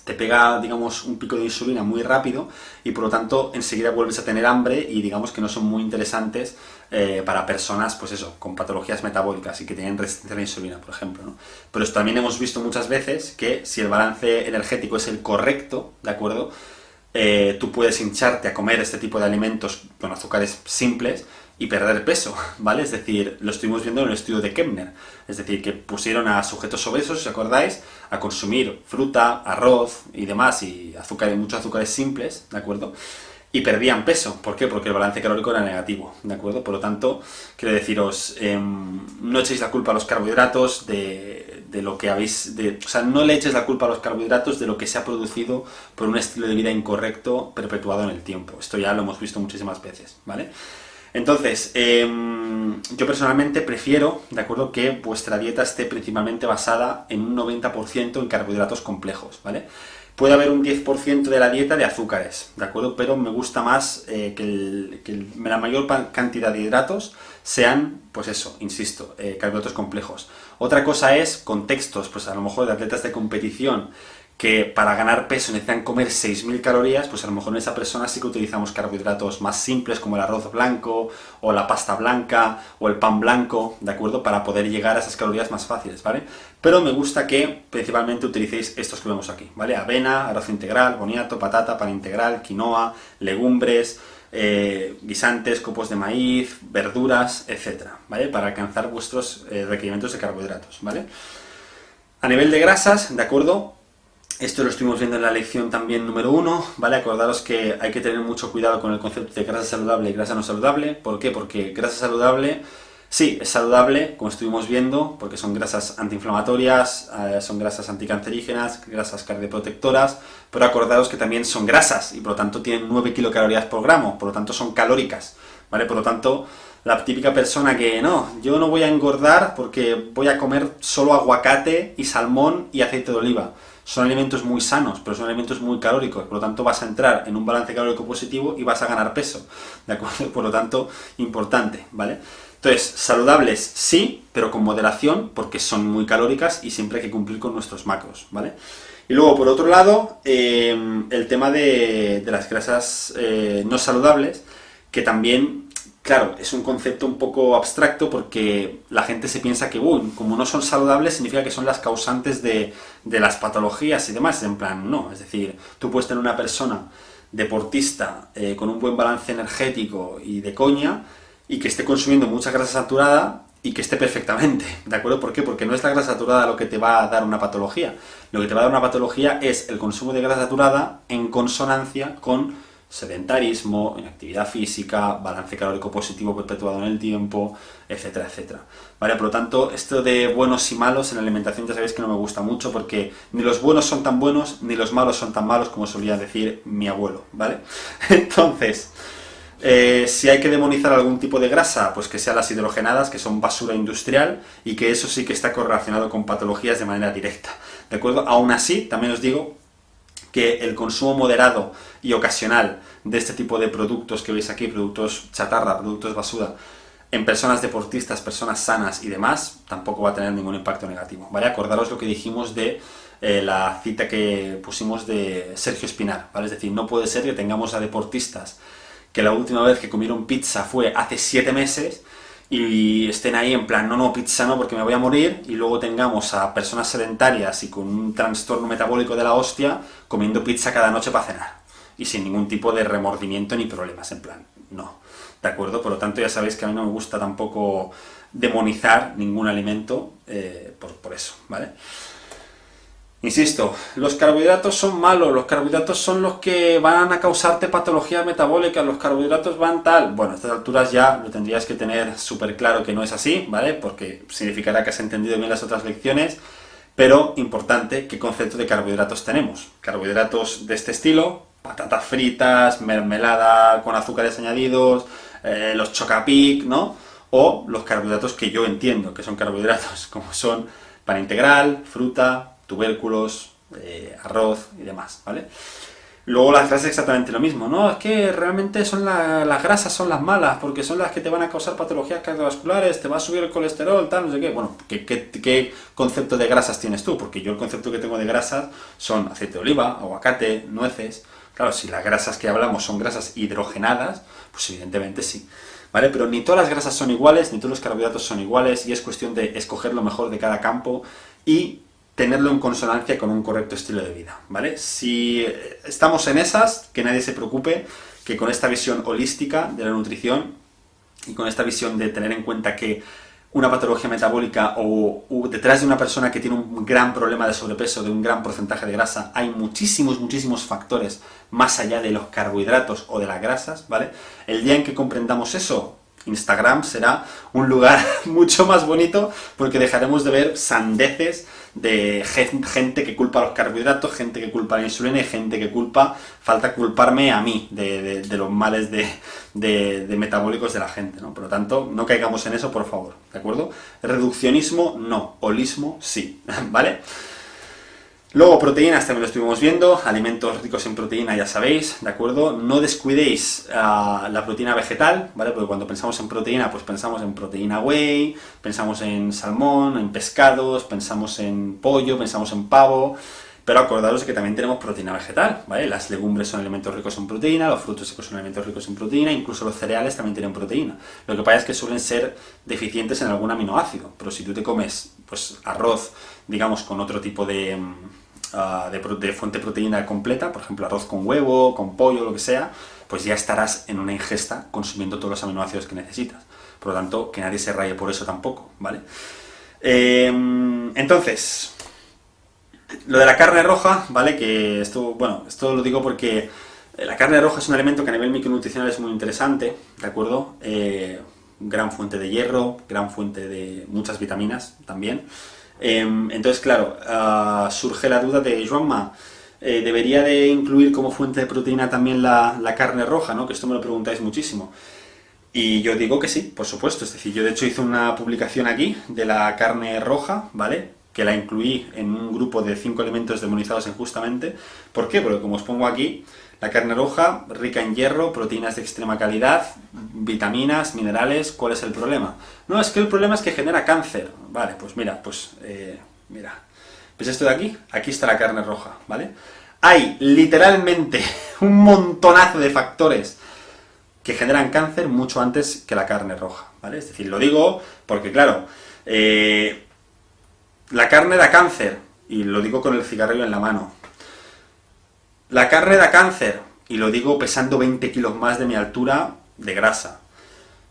te pega, digamos, un pico de insulina muy rápido y por lo tanto enseguida vuelves a tener hambre y digamos que no son muy interesantes para personas, pues eso, con patologías metabólicas y que tienen resistencia a la insulina, por ejemplo, ¿no? Pero también hemos visto muchas veces que si el balance energético es el correcto, ¿de acuerdo? Tú puedes hincharte a comer este tipo de alimentos con azúcares simples y perder peso, ¿vale? Es decir, lo estuvimos viendo en el estudio de Kepner, es decir, que pusieron a sujetos obesos, si os acordáis, a consumir fruta, arroz y demás, y muchos azúcares simples, ¿de acuerdo? Y perdían peso, ¿por qué? Porque el balance calórico era negativo, ¿de acuerdo? Por lo tanto, quiero deciros, no echéis la culpa a los carbohidratos de lo que habéis... o sea, no le eches la culpa a los carbohidratos de lo que se ha producido por un estilo de vida incorrecto perpetuado en el tiempo. Esto ya lo hemos visto muchísimas veces, ¿vale? Entonces, yo personalmente prefiero, ¿de acuerdo?, que vuestra dieta esté principalmente basada en un 90% en carbohidratos complejos, ¿vale? Puede haber un 10% de la dieta de azúcares, ¿de acuerdo? Pero me gusta más que la mayor cantidad de hidratos sean, pues eso, insisto, carbohidratos complejos. Otra cosa es contextos, pues a lo mejor de atletas de competición que para ganar peso necesitan comer 6.000 calorías, pues a lo mejor en esa persona sí que utilizamos carbohidratos más simples como el arroz blanco, o la pasta blanca, o el pan blanco, ¿de acuerdo? Para poder llegar a esas calorías más fáciles, ¿vale? Pero me gusta que principalmente utilicéis estos que vemos aquí, ¿vale? Avena, arroz integral, boniato, patata, pan integral, quinoa, legumbres, guisantes, copos de maíz, verduras, etcétera, ¿vale? Para alcanzar vuestros requerimientos de carbohidratos, ¿vale? A nivel de grasas, ¿de acuerdo? Esto lo estuvimos viendo en la lección también número 1, ¿vale? Acordaros que hay que tener mucho cuidado con el concepto de grasa saludable y grasa no saludable. ¿Por qué? Porque grasa saludable, sí, es saludable, como estuvimos viendo, porque son grasas antiinflamatorias, son grasas anticancerígenas, grasas cardioprotectoras, pero acordaros que también son grasas y por lo tanto tienen 9 kilocalorías por gramo, por lo tanto son calóricas, ¿vale? Por lo tanto, la típica persona que no, yo no voy a engordar porque voy a comer solo aguacate y salmón y aceite de oliva. Son alimentos muy sanos, pero son alimentos muy calóricos, por lo tanto vas a entrar en un balance calórico positivo y vas a ganar peso, ¿de acuerdo? Por lo tanto, importante, ¿vale? Entonces, saludables sí, pero con moderación, porque son muy calóricas y siempre hay que cumplir con nuestros macros, ¿vale? Y luego, por otro lado, el tema de las grasas no saludables, que también... Claro, es un concepto un poco abstracto porque la gente se piensa que, como no son saludables, significa que son las causantes de las patologías y demás. En plan, no. Es decir, tú puedes tener una persona deportista con un buen balance energético y de coña y que esté consumiendo mucha grasa saturada y que esté perfectamente, ¿de acuerdo? ¿Por qué? Porque no es la grasa saturada lo que te va a dar una patología. Lo que te va a dar una patología es el consumo de grasa saturada en consonancia con sedentarismo, inactividad física, balance calórico positivo perpetuado en el tiempo, etcétera, etcétera. ¿Vale? Por lo tanto, esto de buenos y malos en la alimentación ya sabéis que no me gusta mucho porque ni los buenos son tan buenos ni los malos son tan malos como solía decir mi abuelo, ¿vale? Entonces, si hay que demonizar algún tipo de grasa, pues que sean las hidrogenadas, que son basura industrial y que eso sí que está correlacionado con patologías de manera directa, ¿de acuerdo? Aún así, también os digo que el consumo moderado y ocasional de este tipo de productos que veis aquí, productos chatarra, productos basura, en personas deportistas, personas sanas y demás, tampoco va a tener ningún impacto negativo, ¿vale? Acordaros lo que dijimos de la cita que pusimos de Sergio Espinar, ¿vale? Es decir, no puede ser que tengamos a deportistas que la última vez que comieron pizza fue hace 7 meses y estén ahí en plan, no, pizza no porque me voy a morir, y luego tengamos a personas sedentarias y con un trastorno metabólico de la hostia comiendo pizza cada noche para cenar y sin ningún tipo de remordimiento ni problemas, en plan, no, ¿de acuerdo? Por lo tanto ya sabéis que a mí no me gusta tampoco demonizar ningún alimento por eso, ¿vale? Insisto, los carbohidratos son malos, los carbohidratos son los que van a causarte patologías metabólicas, los carbohidratos van tal... Bueno, a estas alturas ya lo tendrías que tener súper claro que no es así, ¿vale? Porque significará que has entendido bien las otras lecciones, Pero, importante, ¿qué concepto de carbohidratos tenemos? Carbohidratos de este estilo, patatas fritas, mermelada con azúcares añadidos, los Chocapic, ¿no? O los carbohidratos que yo entiendo que son carbohidratos, como son pan integral, fruta, tubérculos, arroz y demás, ¿vale? Luego las grasas es exactamente lo mismo, ¿no? Es que realmente son las grasas son las malas, porque son las que te van a causar patologías cardiovasculares, te va a subir el colesterol, tal, no sé qué. Bueno, ¿qué concepto de grasas tienes tú? Porque yo el concepto que tengo de grasas son aceite de oliva, aguacate, nueces. Claro, si las grasas que hablamos son grasas hidrogenadas, pues evidentemente sí. ¿Vale? Pero ni todas las grasas son iguales, ni todos los carbohidratos son iguales, y es cuestión de escoger lo mejor de cada campo y tenerlo en consonancia con un correcto estilo de vida, ¿vale? Si estamos en esas, que nadie se preocupe, que con esta visión holística de la nutrición y con esta visión de tener en cuenta que una patología metabólica o detrás de una persona que tiene un gran problema de sobrepeso, de un gran porcentaje de grasa, hay muchísimos factores más allá de los carbohidratos o de las grasas, ¿vale? El día en que comprendamos eso, Instagram será un lugar mucho más bonito porque dejaremos de ver sandeces de gente que culpa a los carbohidratos, gente que culpa a la insulina y gente que falta culparme a mí de los males de metabólicos de la gente, ¿no? Por lo tanto, no caigamos en eso, por favor, ¿de acuerdo? Reduccionismo no, holismo sí, ¿vale? Luego, proteínas también lo estuvimos viendo, alimentos ricos en proteína ya sabéis, ¿de acuerdo? No descuidéis la proteína vegetal, ¿vale? Porque cuando pensamos en proteína, pues pensamos en proteína whey, pensamos en salmón, en pescados, pensamos en pollo, pensamos en pavo, pero acordaros de que también tenemos proteína vegetal, ¿vale? Las legumbres son alimentos ricos en proteína, los frutos secos son alimentos ricos en proteína, incluso los cereales también tienen proteína. Lo que pasa es que suelen ser deficientes en algún aminoácido, pero si tú te comes pues arroz, digamos, con otro tipo de fuente de proteína completa, por ejemplo arroz con huevo, con pollo, lo que sea, pues ya estarás en una ingesta consumiendo todos los aminoácidos que necesitas. Por lo tanto, que nadie se raye por eso tampoco, ¿vale? Entonces, lo de la carne roja, ¿vale? Que esto lo digo porque la carne roja es un alimento que a nivel micronutricional es muy interesante, ¿de acuerdo? Gran fuente de hierro, gran fuente de muchas vitaminas también. Entonces, claro, surge la duda de, Juanma, ¿debería de incluir como fuente de proteína también la carne roja, ¿no? Que esto me lo preguntáis muchísimo. Y yo digo que sí, por supuesto. Es decir, yo de hecho hice una publicación aquí de la carne roja, ¿vale? Que la incluí en un grupo de 5 elementos demonizados injustamente. ¿Por qué? Porque como os pongo aquí, la carne roja, rica en hierro, proteínas de extrema calidad, vitaminas, minerales. ¿Cuál es el problema? No, es que el problema es que genera cáncer. Vale, pues mira, mira. ¿Ves esto de aquí? Aquí está la carne roja, ¿vale? Hay literalmente un montonazo de factores que generan cáncer mucho antes que la carne roja, ¿vale? Es decir, lo digo porque, claro, la carne da cáncer, y lo digo con el cigarrillo en la mano. La carne da cáncer, y lo digo pesando 20 kilos más de mi altura de grasa.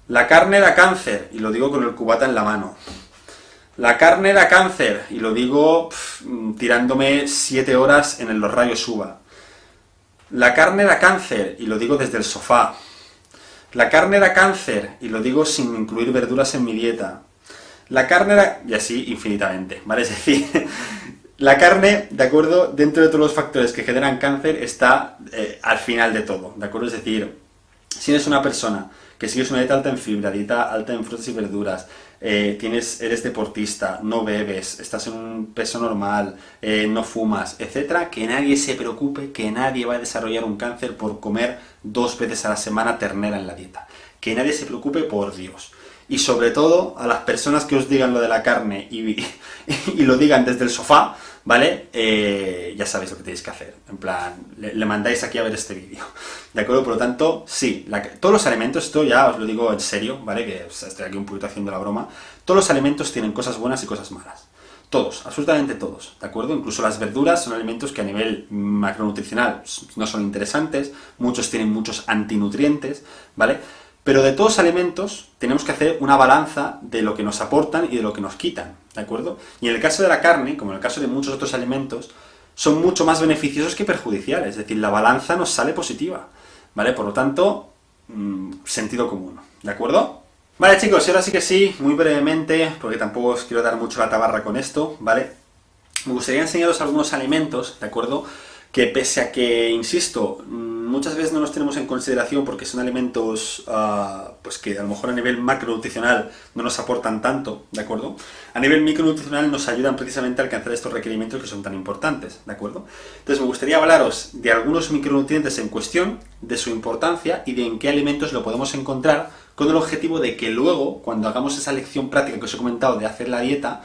La carne da cáncer, y lo digo con el cubata en la mano. La carne da cáncer, y lo digo tirándome 7 horas en los rayos UVA. La carne da cáncer, y lo digo desde el sofá. La carne da cáncer, y lo digo sin incluir verduras en mi dieta. La carne da... y así infinitamente, ¿vale? Es decir, la carne, ¿de acuerdo? Dentro de todos los factores que generan cáncer está al final de todo, ¿de acuerdo? Es decir, si eres una persona que sigues una dieta alta en fibra, dieta alta en frutas y verduras, eres deportista, no bebes, estás en un peso normal, no fumas, etcétera, que nadie se preocupe, que nadie va a desarrollar un cáncer por comer 2 veces a la semana ternera en la dieta. Que nadie se preocupe, por Dios. Y sobre todo, a las personas que os digan lo de la carne y lo digan desde el sofá, ¿vale? Ya sabéis lo que tenéis que hacer. En plan, le mandáis aquí a ver este vídeo. ¿De acuerdo? Por lo tanto, sí, todos los alimentos, esto ya os lo digo en serio, ¿vale? Que estoy aquí un poquito haciendo la broma. Todos los alimentos tienen cosas buenas y cosas malas. Todos, absolutamente todos, ¿de acuerdo? Incluso las verduras son alimentos que a nivel macronutricional no son interesantes, muchos tienen muchos antinutrientes, ¿vale? Pero de todos los alimentos tenemos que hacer una balanza de lo que nos aportan y de lo que nos quitan, ¿de acuerdo? Y en el caso de la carne, como en el caso de muchos otros alimentos, son mucho más beneficiosos que perjudiciales, es decir, la balanza nos sale positiva, ¿vale? Por lo tanto, sentido común, ¿de acuerdo? Vale, chicos, y ahora sí que sí, muy brevemente, porque tampoco os quiero dar mucho la tabarra con esto, ¿vale? me gustaría enseñaros algunos alimentos, ¿de acuerdo? Que pese a que, insisto, muchas veces no los tenemos en consideración porque son alimentos pues que a lo mejor a nivel macronutricional no nos aportan tanto, ¿de acuerdo? A nivel micronutricional nos ayudan precisamente a alcanzar estos requerimientos que son tan importantes, ¿de acuerdo? Entonces me gustaría hablaros de algunos micronutrientes en cuestión, de su importancia y de en qué alimentos lo podemos encontrar, con el objetivo de que luego, cuando hagamos esa lección práctica que os he comentado de hacer la dieta,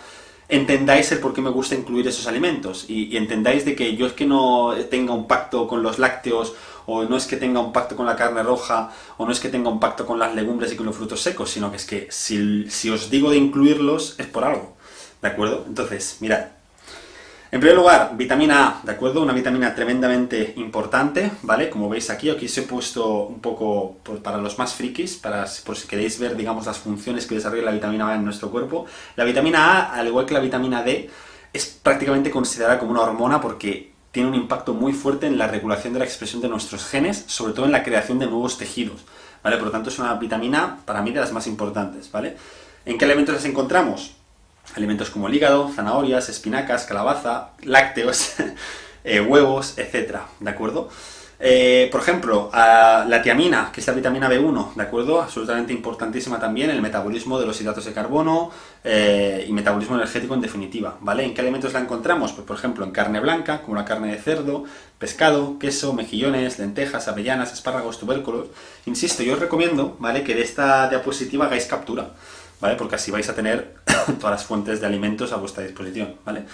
entendáis el por qué me gusta incluir esos alimentos y entendáis de que yo es que no tenga un pacto con los lácteos, o no es que tenga un pacto con la carne roja, o no es que tenga un pacto con las legumbres y con los frutos secos, sino que es que si os digo de incluirlos es por algo, ¿de acuerdo? Entonces, mirad. En primer lugar, vitamina A, ¿de acuerdo? Una vitamina tremendamente importante, ¿vale? Como veis aquí os he puesto un poco para los más frikis, por si queréis ver, digamos, las funciones que desarrolla la vitamina A en nuestro cuerpo. La vitamina A, al igual que la vitamina D, es prácticamente considerada como una hormona porque tiene un impacto muy fuerte en la regulación de la expresión de nuestros genes, sobre todo en la creación de nuevos tejidos, ¿vale? Por lo tanto, es una vitamina, para mí, de las más importantes, ¿vale? ¿En qué alimentos las encontramos? Alimentos como el hígado, zanahorias, espinacas, calabaza, lácteos, huevos, etcétera, ¿de acuerdo? Por ejemplo, la tiamina, que es la vitamina B1, ¿de acuerdo? Absolutamente importantísima también, el metabolismo de los hidratos de carbono y metabolismo energético en definitiva, ¿vale? ¿En qué alimentos la encontramos? Pues por ejemplo en carne blanca, como la carne de cerdo, pescado, queso, mejillones, lentejas, avellanas, espárragos, tubérculos. Insisto, yo os recomiendo, ¿vale?, que de esta diapositiva hagáis captura, ¿vale? Porque así vais a tener todas las fuentes de alimentos a vuestra disposición, ¿vale?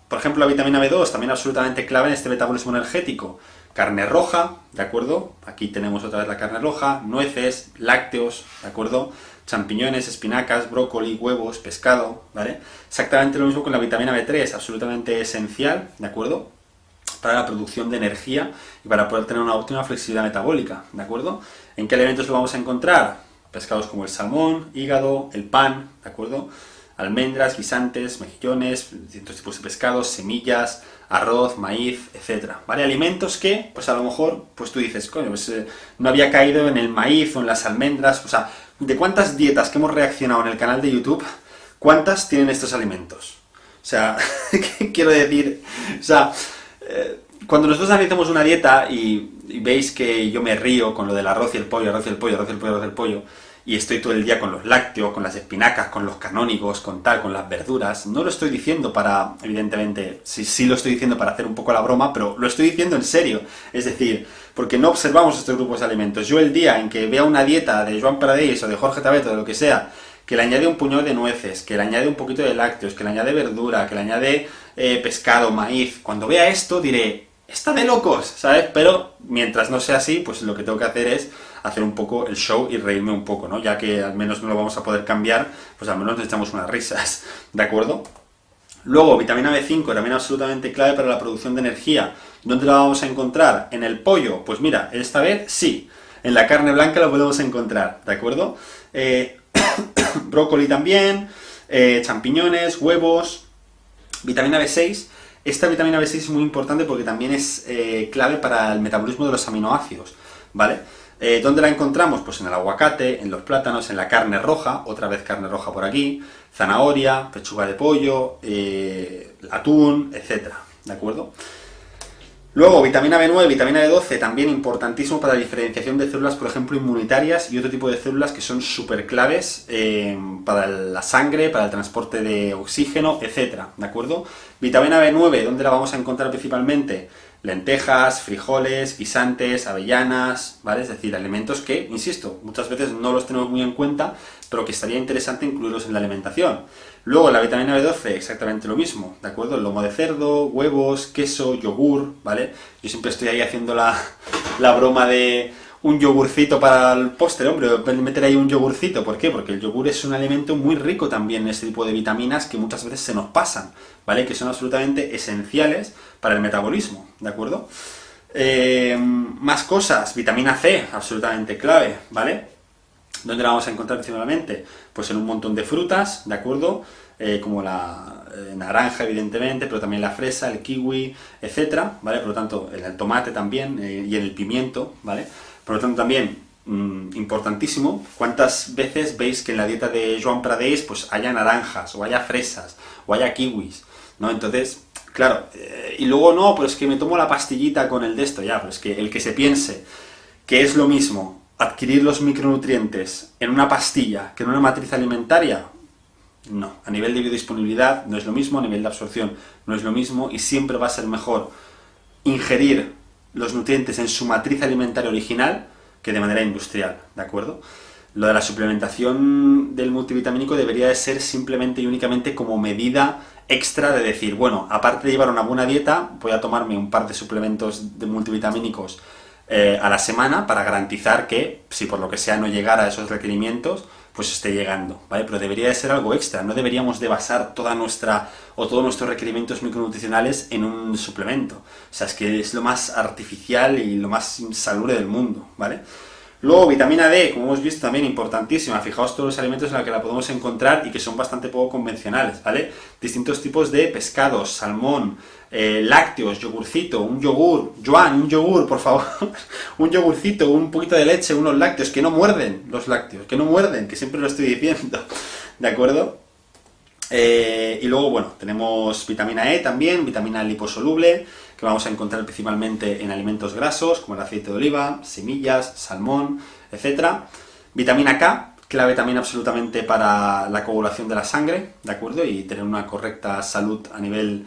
Por ejemplo, la vitamina B2, también absolutamente clave en este metabolismo energético. Carne roja, ¿de acuerdo? Aquí tenemos otra vez la carne roja, nueces, lácteos, ¿de acuerdo? Champiñones, espinacas, brócoli, huevos, pescado, ¿vale? Exactamente lo mismo con la vitamina B3, absolutamente esencial, ¿de acuerdo?, para la producción de energía y para poder tener una óptima flexibilidad metabólica, ¿de acuerdo? ¿En qué alimentos lo vamos a encontrar? Pescados como el salmón, hígado, el pan, ¿de acuerdo? Almendras, guisantes, mejillones, distintos tipos de pescados, semillas, arroz, maíz, etcétera, ¿vale? Alimentos que, pues a lo mejor, pues tú dices, coño, pues no había caído en el maíz o en las almendras, o sea, ¿de cuántas dietas que hemos reaccionado en el canal de YouTube, cuántas tienen estos alimentos? O sea, ¿qué quiero decir? O sea, cuando nosotros analizamos una dieta y veis que yo me río con lo del arroz y el pollo, arroz y el pollo, arroz y el pollo, arroz y el pollo, y estoy todo el día con los lácteos, con las espinacas, con los canónigos, con tal, con las verduras, no lo estoy diciendo para, evidentemente, sí lo estoy diciendo para hacer un poco la broma, pero lo estoy diciendo en serio, es decir, porque no observamos estos grupos de alimentos. Yo el día en que vea una dieta de Joan Paradís o de Jorge Tabeto, de lo que sea, que le añade un puñado de nueces, que le añade un poquito de lácteos, que le añade verdura, que le añade pescado, maíz, cuando vea esto diré, está de locos, ¿sabes? Pero mientras no sea así, pues lo que tengo que hacer es hacer un poco el show y reírme un poco, ¿no? Ya que al menos no lo vamos a poder cambiar, pues al menos necesitamos unas risas, ¿de acuerdo? Luego, vitamina B5, también absolutamente clave para la producción de energía. ¿Dónde la vamos a encontrar? ¿En el pollo? Pues mira, esta vez sí. En la carne blanca lo podemos encontrar, ¿de acuerdo? Brócoli también, champiñones, huevos, vitamina B6. Esta vitamina B6 es muy importante porque también es clave para el metabolismo de los aminoácidos, ¿vale? ¿Dónde la encontramos? Pues en el aguacate, en los plátanos, en la carne roja, otra vez carne roja por aquí, zanahoria, pechuga de pollo, atún, etcétera, ¿de acuerdo? Luego, vitamina B9, vitamina B12, también importantísimo para la diferenciación de células, por ejemplo, inmunitarias y otro tipo de células que son súper claves para la sangre, para el transporte de oxígeno, etcétera, ¿de acuerdo? Vitamina B9, ¿dónde la vamos a encontrar principalmente? Lentejas, frijoles, guisantes, avellanas, ¿vale? Es decir, alimentos que, insisto, muchas veces no los tenemos muy en cuenta, pero que estaría interesante incluirlos en la alimentación. Luego, la vitamina B12, exactamente lo mismo, ¿de acuerdo? El lomo de cerdo, huevos, queso, yogur, ¿vale? Yo siempre estoy ahí haciendo la broma de un yogurcito para el postre, hombre, meter ahí un yogurcito, ¿por qué? Porque el yogur es un alimento muy rico también en este tipo de vitaminas que muchas veces se nos pasan, ¿vale? Que son absolutamente esenciales para el metabolismo, ¿de acuerdo? Más cosas, vitamina C, absolutamente clave, ¿vale? ¿Dónde la vamos a encontrar principalmente? Pues en un montón de frutas, ¿de acuerdo? Como la naranja, evidentemente, pero también la fresa, el kiwi, etcétera, ¿vale? Por lo tanto, en el tomate también y en el pimiento, ¿vale? Por lo tanto, también, importantísimo, ¿cuántas veces veis que en la dieta de Joan Pradés pues haya naranjas, o haya fresas, o haya kiwis? ¿no? Entonces, claro, y luego no, pero es que me tomo la pastillita con el de esto, ya, pero es que el que se piense que es lo mismo adquirir los micronutrientes en una pastilla que en una matriz alimentaria, no. A nivel de biodisponibilidad no es lo mismo, a nivel de absorción no es lo mismo, y siempre va a ser mejor ingerir los nutrientes en su matriz alimentaria original que de manera industrial, ¿de acuerdo? Lo de la suplementación del multivitamínico debería de ser simplemente y únicamente como medida extra de decir, bueno, aparte de llevar una buena dieta, voy a tomarme un par de suplementos de multivitamínicos a la semana para garantizar que, si por lo que sea no llegara a esos requerimientos, pues esté llegando, ¿vale? Pero debería de ser algo extra, no deberíamos de basar todos nuestros requerimientos micronutricionales en un suplemento. O sea, es que es lo más artificial y lo más insalubre del mundo, ¿vale? Luego, vitamina D, como hemos visto, también importantísima. Fijaos todos los alimentos en los que la podemos encontrar y que son bastante poco convencionales, ¿vale? Distintos tipos de pescados, salmón, lácteos, yogurcito, un yogur, Joan, un yogur, por favor, un yogurcito, un poquito de leche, unos lácteos, que no muerden los lácteos, que no muerden, que siempre lo estoy diciendo, ¿de acuerdo? Y luego, bueno, tenemos vitamina E también, vitamina liposoluble, que vamos a encontrar principalmente en alimentos grasos, como el aceite de oliva, semillas, salmón, etc. Vitamina K, clave también absolutamente para la coagulación de la sangre, ¿de acuerdo? Y tener una correcta salud a nivel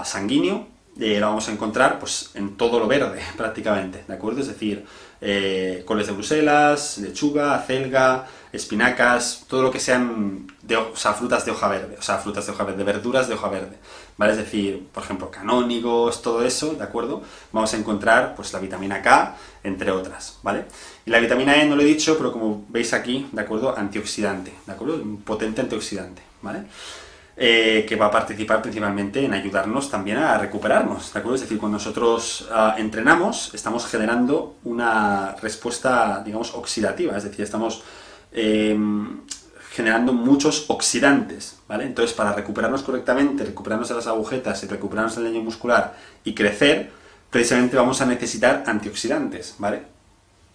sanguíneo. La vamos a encontrar pues en todo lo verde, prácticamente, ¿de acuerdo? Es decir, coles de Bruselas, lechuga, acelga, espinacas, todo lo que sean frutas de hoja verde, verduras de hoja verde, ¿vale? Es decir, por ejemplo, canónigos, todo eso, ¿de acuerdo? Vamos a encontrar pues la vitamina K, entre otras, ¿vale? Y la vitamina E no lo he dicho, pero como veis aquí, ¿de acuerdo? Antioxidante, ¿de acuerdo? Un potente antioxidante, ¿vale? Que va a participar principalmente en ayudarnos también a recuperarnos, ¿de acuerdo? Es decir, cuando nosotros entrenamos, estamos generando una respuesta, digamos, oxidativa, es decir, estamos generando muchos oxidantes, ¿vale? Entonces, para recuperarnos correctamente, recuperarnos de las agujetas y recuperarnos del daño muscular y crecer, precisamente vamos a necesitar antioxidantes, ¿vale?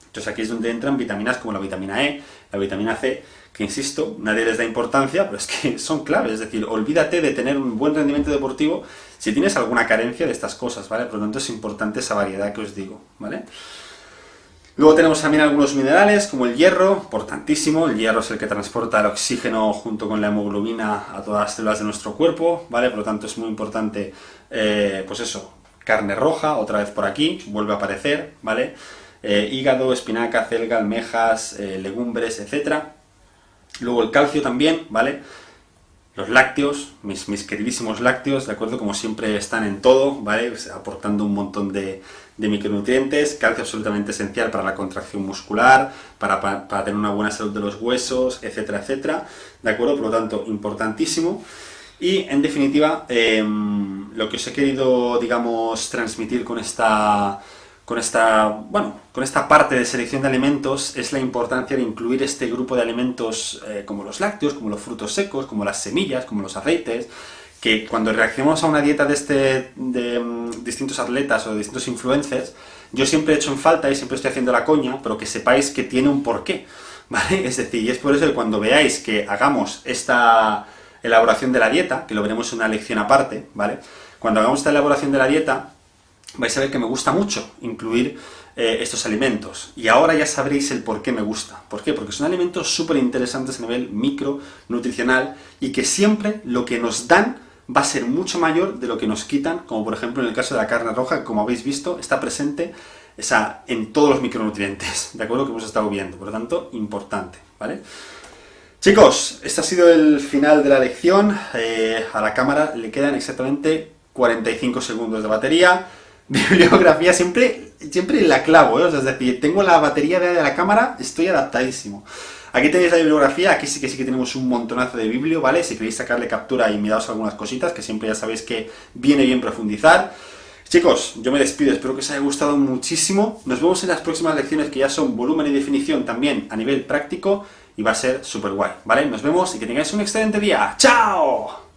Entonces aquí es donde entran vitaminas como la vitamina E, la vitamina C, que insisto, nadie les da importancia, pero es que son claves, es decir, olvídate de tener un buen rendimiento deportivo si tienes alguna carencia de estas cosas, ¿vale? Por lo tanto es importante esa variedad que os digo, ¿vale? Luego tenemos también algunos minerales, como el hierro, importantísimo. El hierro es el que transporta el oxígeno junto con la hemoglobina a todas las células de nuestro cuerpo, ¿vale? Por lo tanto es muy importante, pues eso, carne roja, otra vez por aquí, vuelve a aparecer, ¿vale? Hígado, espinaca, celga, almejas, legumbres, etc. Luego el calcio también, ¿vale? Los lácteos, mis queridísimos lácteos, ¿de acuerdo? Como siempre están en todo, ¿vale? O sea, aportando un montón de micronutrientes, calcio absolutamente esencial para la contracción muscular, para tener una buena salud de los huesos, etcétera, etcétera, ¿de acuerdo? Por lo tanto, importantísimo. Y, en definitiva, lo que os he querido, digamos, transmitir con esta parte de selección de alimentos es la importancia de incluir este grupo de alimentos como los lácteos, como los frutos secos, como las semillas, como los aceites, que cuando reaccionamos a una dieta de distintos atletas o de distintos influencers, yo siempre he hecho en falta y siempre estoy haciendo la coña, pero que sepáis que tiene un porqué, ¿vale? Es decir, y es por eso que cuando veáis que hagamos esta elaboración de la dieta, que lo veremos en una lección aparte, ¿vale? Cuando hagamos esta elaboración de la dieta, vais a ver que me gusta mucho incluir estos alimentos. Y ahora ya sabréis el por qué me gusta. ¿Por qué? Porque son alimentos súper interesantes a nivel micronutricional y que siempre lo que nos dan va a ser mucho mayor de lo que nos quitan, como por ejemplo en el caso de la carne roja, que como habéis visto está presente en todos los micronutrientes, ¿de acuerdo? Que hemos estado viendo. Por lo tanto, importante, ¿vale? Chicos, este ha sido el final de la lección. A la cámara le quedan exactamente 45 segundos de batería. Bibliografía siempre la clavo, ¿eh? O sea, es decir, tengo la batería de la cámara, estoy adaptadísimo. Aquí tenéis la bibliografía, aquí sí que tenemos un montonazo de biblio, ¿vale? Si queréis sacarle captura y miraos algunas cositas, que siempre ya sabéis que viene bien profundizar. Chicos, yo me despido, espero que os haya gustado muchísimo. Nos vemos en las próximas lecciones, que ya son volumen y definición también a nivel práctico, y va a ser súper guay, ¿vale? Nos vemos y que tengáis un excelente día. ¡Chao!